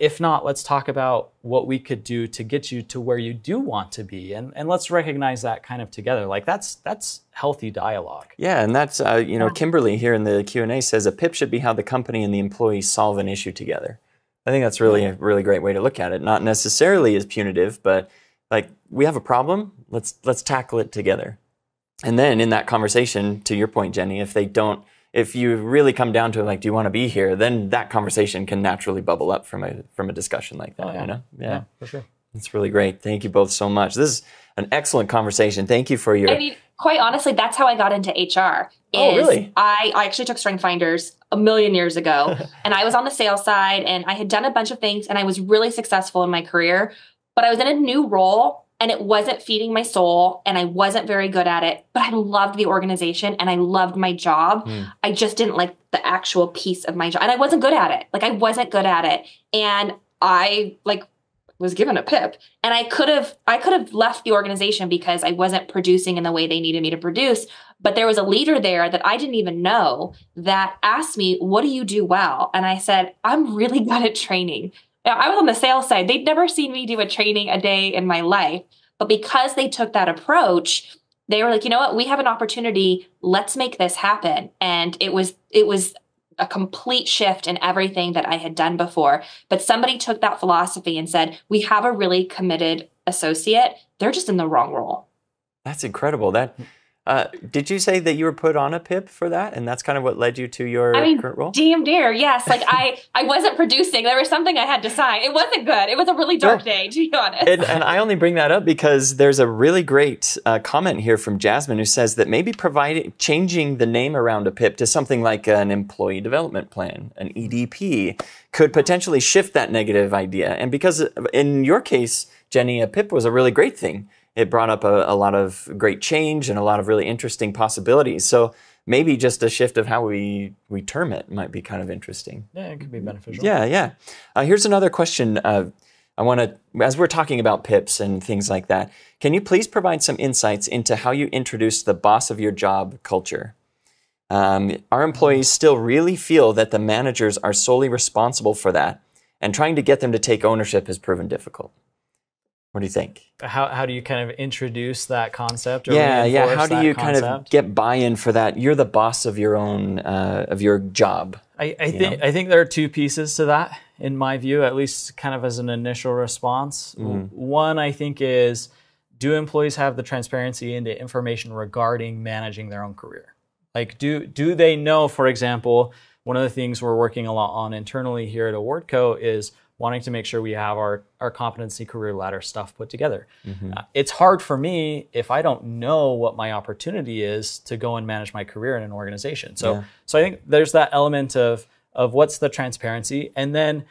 S2: If not, let's talk about what we could do to get you to where you do want to be, and let's recognize that kind of together. Like that's healthy dialogue.
S1: Yeah, and that's Kimberly here in the Q&A says a PIP should be how the company and the employee solve an issue together. I think that's really a really great way to look at it. Not necessarily as punitive, but like we have a problem, let's tackle it together. And then in that conversation, to your point, Jenny, if you really come down to like, do you want to be here? Then that conversation can naturally bubble up from a discussion like that.
S2: Yeah.
S1: Yeah,
S2: for sure.
S1: That's really great. Thank you both so much. This is an excellent conversation. Thank you for your.
S3: I mean, quite honestly, that's how I got into HR.
S1: Oh, really?
S3: I actually took StrengthsFinders a million years ago, and I was on the sales side, and I had done a bunch of things, and I was really successful in my career, but I was in a new role, and it wasn't feeding my soul, and I wasn't very good at it, but I loved the organization, and I loved my job. I just didn't like the actual piece of my job, and I wasn't good at it. Like, I wasn't good at it, and I, was given a PIP, and I could have left the organization because I wasn't producing in the way they needed me to produce. But there was a leader there that I didn't even know that asked me, what do you do well? And I said, I'm really good at training. Now, I was on the sales side. They'd never seen me do a training a day in my life. But because they took that approach, they were like, you know what? We have an opportunity. Let's make this happen. And it was a complete shift in everything that I had done before. But somebody took that philosophy and said, we have a really committed associate. They're just in the wrong role.
S1: That's incredible. Did you say that you were put on a PIP for that, and that's kind of what led you to your current role?
S3: Damn dear, yes. Like I wasn't producing. There was something I had to sign. It wasn't good. It was a really dark day, to be honest.
S1: And I only bring that up because there's a really great comment here from Jasmine who says that maybe changing the name around a PIP to something like an employee development plan, an EDP, could potentially shift that negative idea. And because in your case, Jenny, a PIP was a really great thing. It brought up a lot of great change and a lot of really interesting possibilities. So maybe just a shift of how we term it might be kind of interesting.
S2: Yeah, it could be beneficial.
S1: Yeah. Here's another question. I want to, as we're talking about PIPs and things like that, can you please provide some insights into how you introduce the boss of your job culture? Our employees still really feel that the managers are solely responsible for that, and trying to get them to take ownership has proven difficult. What do you think?
S2: How do you kind of introduce that concept? Or
S1: yeah. How do you
S2: kind
S1: of get buy-in for that? You're the boss of your own of your job.
S2: I think there are two pieces to that, in my view, at least kind of as an initial response. One, I think, is, do employees have the transparency into information regarding managing their own career? Like, do they know, for example, one of the things we're working a lot on internally here at Awardco is wanting to make sure we have our competency career ladder stuff put together. It's hard for me if I don't know what my opportunity is to go and manage my career in an organization. So I think there's that element of what's the transparency, and then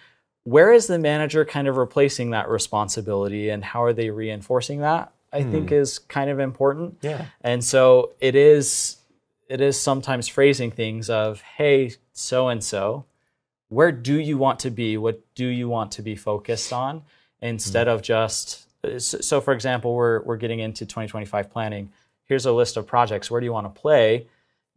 S2: where is the manager kind of replacing that responsibility, and how are they reinforcing that, I think is kind of important. And so it is sometimes phrasing things of, hey, so-and-so, where do you want to be? What do you want to be focused on? Instead of just, so for example, we're getting into 2025 planning. Here's a list of projects. Where do you want to play?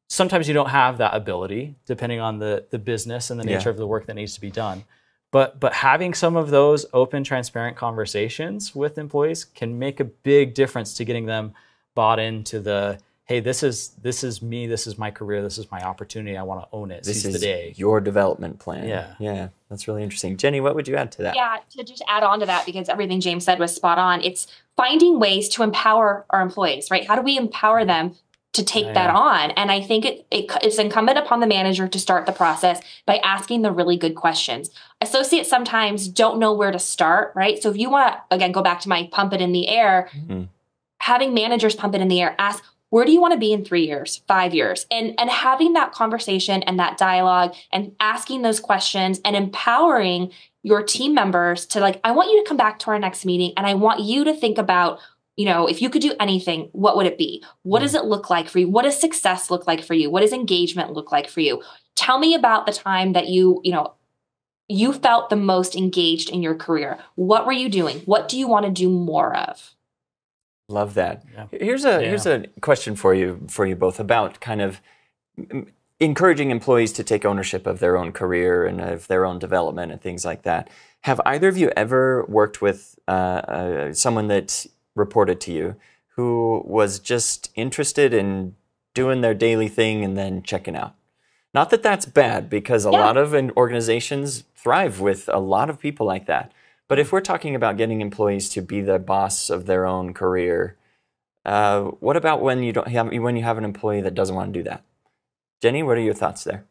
S2: Sometimes you don't have that ability, depending on the business and the nature of the work that needs to be done. But having some of those open, transparent conversations with employees can make a big difference to getting them bought into the, hey, this is me, this is my career, this is my opportunity, I want to own it, seize the day.
S1: This is your development plan. Yeah, that's really interesting. Jenny, what would you add to that?
S3: Yeah, to just add on to that, because everything James said was spot on, it's finding ways to empower our employees, right? How do we empower them to take that on? And I think it's incumbent upon the manager to start the process by asking the really good questions. Associates sometimes don't know where to start, right? So if you want to, again, go back to my pump it in the air, having managers pump it in the air, ask, where do you want to be in 3 years, 5 years? And having that conversation and that dialogue and asking those questions and empowering your team members to, like, I want you to come back to our next meeting and I want you to think about, you know, if you could do anything, what would it be? What does it look like for you? What does success look like for you? What does engagement look like for you? Tell me about the time that you felt the most engaged in your career. What were you doing? What do you want to do more of?
S1: Love that. Here's a question for you both about kind of encouraging employees to take ownership of their own career and of their own development and things like that. Have either of you ever worked with someone that reported to you who was just interested in doing their daily thing and then checking out? Not that that's bad, because a lot of organizations thrive with a lot of people like that. But if we're talking about getting employees to be the boss of their own career, what about when you have an employee that doesn't want to do that? Jenny, what are your thoughts there?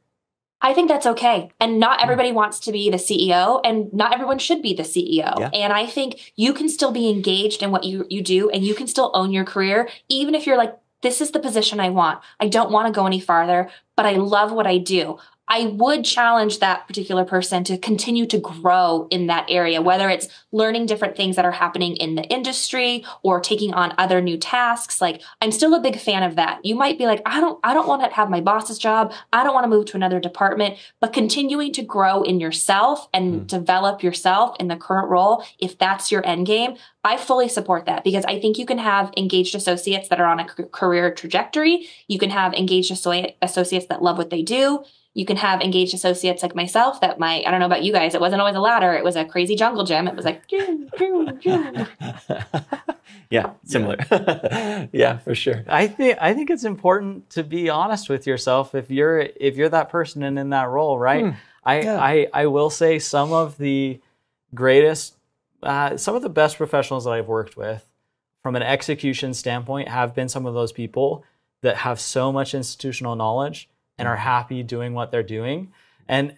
S3: I think that's okay. And not everybody wants to be the CEO, and not everyone should be the CEO. And I think you can still be engaged in what you do, and you can still own your career, even if you're like, this is the position I want. I don't want to go any farther, but I love what I do. I would challenge that particular person to continue to grow in that area, whether it's learning different things that are happening in the industry or taking on other new tasks. Like, I'm still a big fan of that. You might be like, I don't want to have my boss's job. I don't want to move to another department, but continuing to grow in yourself and develop yourself in the current role, if that's your end game, I fully support that, because I think you can have engaged associates that are on a career trajectory. You can have engaged associates that love what they do. You can have engaged associates like myself that I don't know about you guys, it wasn't always a ladder. It was a crazy jungle gym. It was like,
S1: yeah, similar. Yeah, for sure.
S2: I think it's important to be honest with yourself if you're that person and in that role, right? I will say some of the greatest, some of the best professionals that I've worked with from an execution standpoint have been some of those people that have so much institutional knowledge and are happy doing what they're doing. And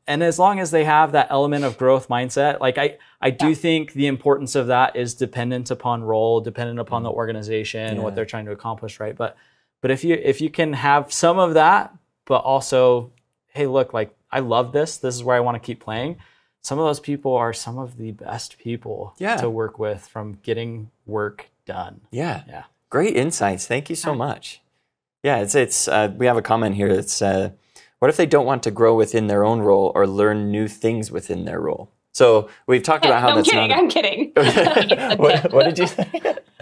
S2: as long as they have that element of growth mindset, like I do think the importance of that is dependent upon role, dependent upon the organization, what they're trying to accomplish, right? But if you can have some of that, but also, hey, look, like I love this. This is where I want to keep playing. Some of those people are some of the best people to work with from getting work done.
S1: Yeah. Great insights. Thank you so much. Yeah, it's we have a comment here that's what if they don't want to grow within their own role or learn new things within their role? So we've talked about how
S3: I'm kidding.
S1: What did you say?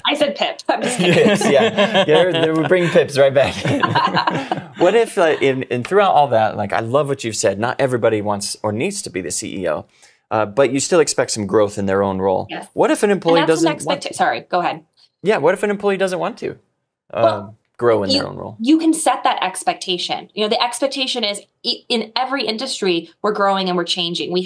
S3: I said Pip. I'm just kidding.
S1: Pips, we bring Pips right back. What if, and throughout all that, like I love what you've said. Not everybody wants or needs to be the CEO, but you still expect some growth in their own role.
S3: Yes.
S1: What if an employee doesn't want to?
S3: Sorry, go ahead.
S1: Yeah, what if an employee doesn't want to grow in their own role?
S3: You can set that expectation. You know, the expectation is in every industry, we're growing and we're changing. We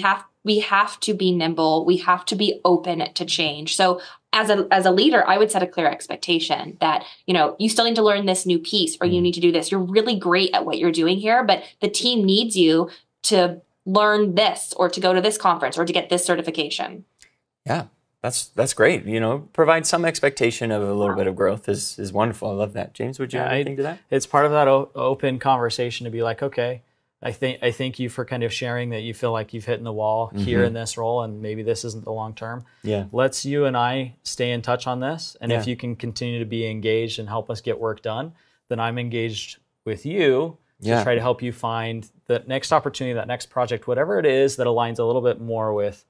S3: have to be nimble. We have to be open to change. So as a leader, I would set a clear expectation that, you know, you still need to learn this new piece or you need to do this. You're really great at what you're doing here, but the team needs you to learn this or to go to this conference or to get this certification.
S1: Yeah, that's great. You know, provide some expectation of a little bit of growth is wonderful. I love that. James, would you add anything to that?
S2: It's part of that open conversation to be like, okay, I thank you for kind of sharing that you feel like you've hit in the wall here in this role and maybe this isn't the long term.
S1: Yeah.
S2: Let's you and I stay in touch on this. And if you can continue to be engaged and help us get work done, then I'm engaged with you to try to help you find the next opportunity, that next project, whatever it is that aligns a little bit more with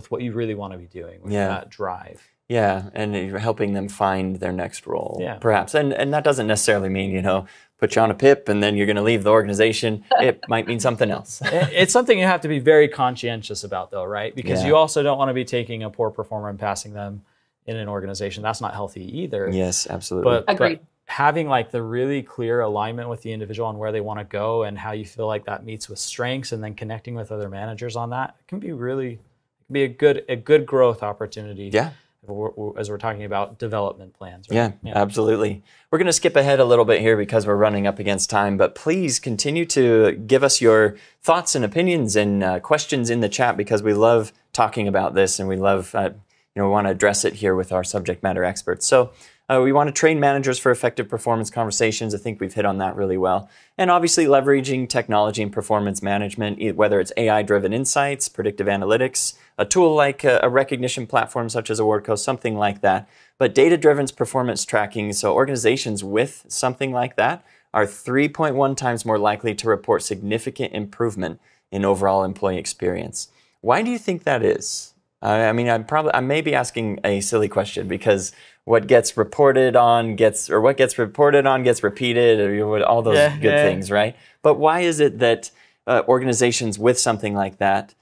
S2: what you really want to be doing, with that drive.
S1: Yeah, and you're helping them find their next role, perhaps. And that doesn't necessarily mean, you know, put you on a PIP and then you're going to leave the organization. It might mean something else.
S2: It's something you have to be very conscientious about, though, right? Because you also don't want to be taking a poor performer and passing them in an organization. That's not healthy either.
S1: Yes, absolutely.
S3: Agreed.
S2: But having like the really clear alignment with the individual on where they want to go and how you feel like that meets with strengths and then connecting with other managers on that can be a good growth opportunity.
S1: Yeah.
S2: As we're talking about development plans.
S1: Right? Yeah, absolutely. We're going to skip ahead a little bit here because we're running up against time, but please continue to give us your thoughts and opinions and questions in the chat because we love talking about this and we love, we want to address it here with our subject matter experts. So we want to train managers for effective performance conversations. I think we've hit on that really well. And obviously leveraging technology and performance management, whether it's AI-driven insights, predictive analytics, a tool like a recognition platform such as Awardco, something like that. But data-driven performance tracking, so organizations with something like that are 3.1 times more likely to report significant improvement in overall employee experience. Why do you think that is? I mean, I may be asking a silly question because what gets reported on gets repeated, or all those good things, right? But why is it that organizations with something like that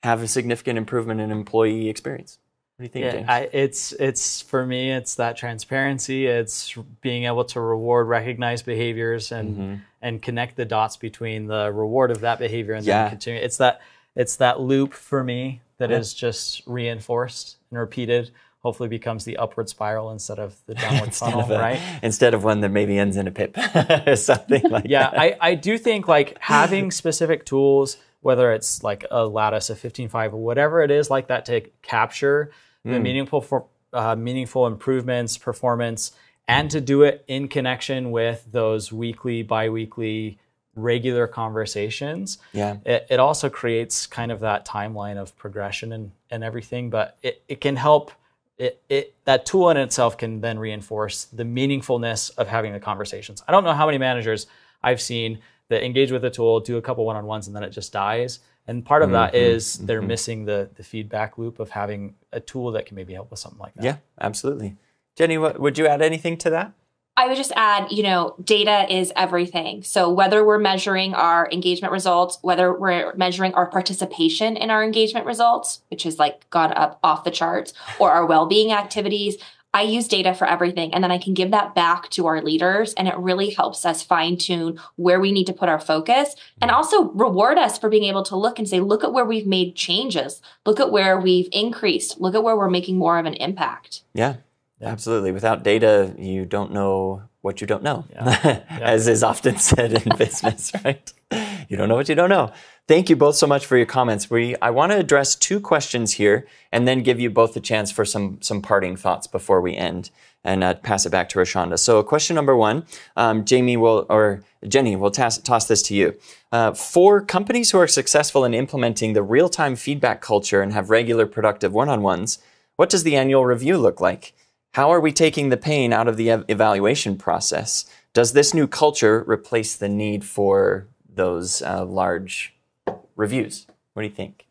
S1: have a significant improvement in employee experience? What do you think, James?
S2: It's for me, it's that transparency. It's being able to reward recognized behaviors and connect the dots between the reward of that behavior and then continue. It's that loop for me that is just reinforced and repeated. Hopefully becomes the upward spiral instead of the downward funnel, right?
S1: Instead of one that maybe ends in a PIP or something like that.
S2: Yeah, I do think like having specific tools, whether it's like a Lattice, a 15.5, or whatever it is like that to capture the meaningful improvements, performance, and to do it in connection with those weekly, bi-weekly, regular conversations. It also creates kind of that timeline of progression and everything, but it can help. That tool in itself can then reinforce the meaningfulness of having the conversations. I don't know how many managers I've seen that engage with a tool, do a couple one-on-ones, and then it just dies. And part of that is they're missing the feedback loop of having a tool that can maybe help with something like that.
S1: Yeah, absolutely. Jenny, would you add anything to that?
S3: I would just add, data is everything. So whether we're measuring our engagement results, whether we're measuring our participation in our engagement results, which is like gone up off the charts, or our well-being activities, I use data for everything. And then I can give that back to our leaders. And it really helps us fine-tune where we need to put our focus and also reward us for being able to look and say, look at where we've made changes. Look at where we've increased. Look at where we're making more of an impact.
S1: Yeah. Absolutely. Without data, you don't know what you don't know, as is often said in business, right? You don't know what you don't know. Thank you both so much for your comments. I want to address 2 questions here and then give you both a chance for some parting thoughts before we end and pass it back to Rashonda. So question number 1, Jenny, we'll toss this to you. For companies who are successful in implementing the real-time feedback culture and have regular productive one-on-ones, what does the annual review look like? How are we taking the pain out of the evaluation process? Does this new culture replace the need for those large reviews? What do you think?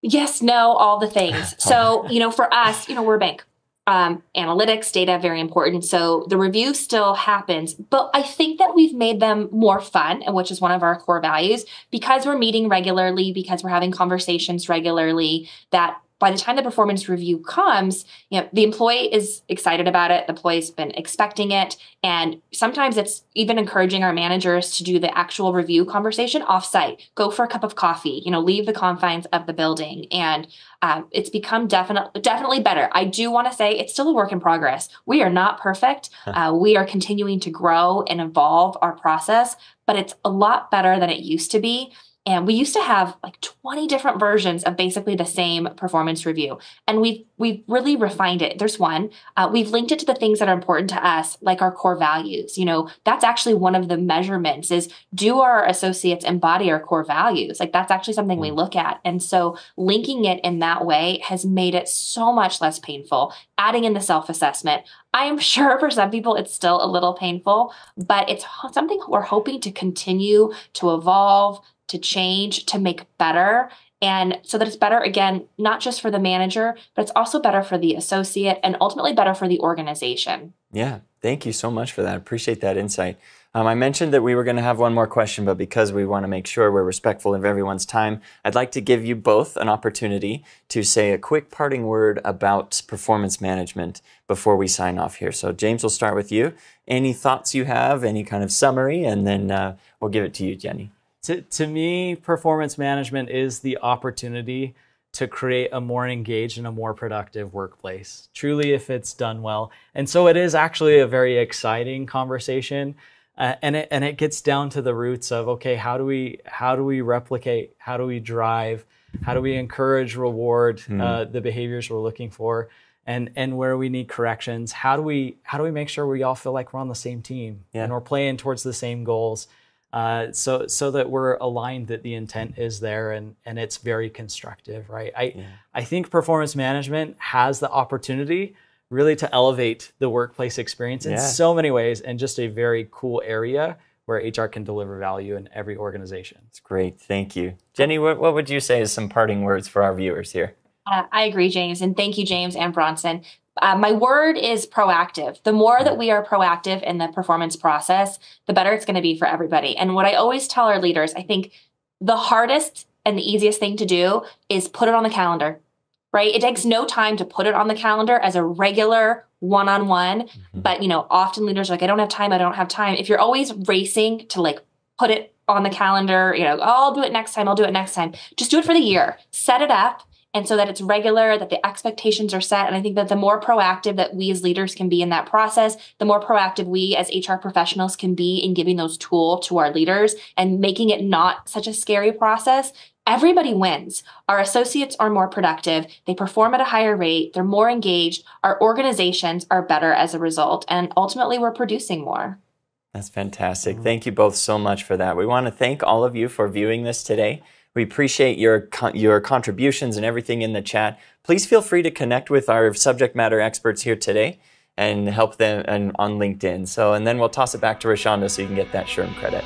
S3: Yes, no, all the things. So, for us, we're a bank. Analytics, data, very important. So the review still happens, but I think that we've made them more fun, and which is one of our core values, because we're meeting regularly, because we're having conversations regularly, that by the time the performance review comes, the employee is excited about it. The employee's been expecting it. And sometimes it's even encouraging our managers to do the actual review conversation offsite. Go for a cup of coffee, leave the confines of the building. And it's become definitely better. I do want to say it's still a work in progress. We are not perfect. We are continuing to grow and evolve our process, but it's a lot better than it used to be. And we used to have like 20 different versions of basically the same performance review. And we've really refined it. There's one. We've linked it to the things that are important to us, like our core values. That's actually one of the measurements is, do our associates embody our core values? Like that's actually something we look at. And so linking it in that way has made it so much less painful. Adding in the self-assessment. I am sure for some people it's still a little painful, but it's something we're hoping to continue to evolve, to change, to make better. And so that it's better, again, not just for the manager, but it's also better for the associate and ultimately better for the organization.
S1: Yeah, thank you so much for that. I appreciate that insight. I mentioned that we were going to have one more question, but because we want to make sure we're respectful of everyone's time, I'd like to give you both an opportunity to say a quick parting word about performance management before we sign off here. So James, we'll start with you. Any thoughts you have, any kind of summary, and then we'll give it to you, Jenny.
S2: To me, performance management is the opportunity to create a more engaged and a more productive workplace, truly, if it's done well. And so it is actually a very exciting conversation. And it gets down to the roots of, okay, how do we replicate? How do we drive? How do we encourage, reward the behaviors we're looking for? And where we need corrections? How do we make sure we all feel like we're on the same team and we're playing towards the same goals? So that we're aligned, that the intent is there and it's very constructive, right? I think performance management has the opportunity really to elevate the workplace experience in so many ways, and just a very cool area where HR can deliver value in every organization.
S1: It's great. Thank you. Jenny, what would you say as some parting words for our viewers here?
S3: I agree, James. And thank you, James and Bronson. My word is proactive. The more that we are proactive in the performance process, the better it's going to be for everybody. And what I always tell our leaders, I think the hardest and the easiest thing to do is put it on the calendar, right? It takes no time to put it on the calendar as a regular one-on-one. But, often leaders are like, I don't have time. If you're always racing to like put it on the calendar, I'll do it next time. Just do it for the year. Set it up. And so that it's regular, that the expectations are set. And I think that the more proactive that we as leaders can be in that process, the more proactive we as HR professionals can be in giving those tools to our leaders and making it not such a scary process, everybody wins. Our associates are more productive. They perform at a higher rate. They're more engaged. Our organizations are better as a result. And ultimately, we're producing more.
S1: That's fantastic. Thank you both so much for that. We want to thank all of you for viewing this today. We appreciate your contributions and everything in the chat. Please feel free to connect with our subject matter experts here today and help them on LinkedIn. And then we'll toss it back to Rashonda so you can get that SHRM credit.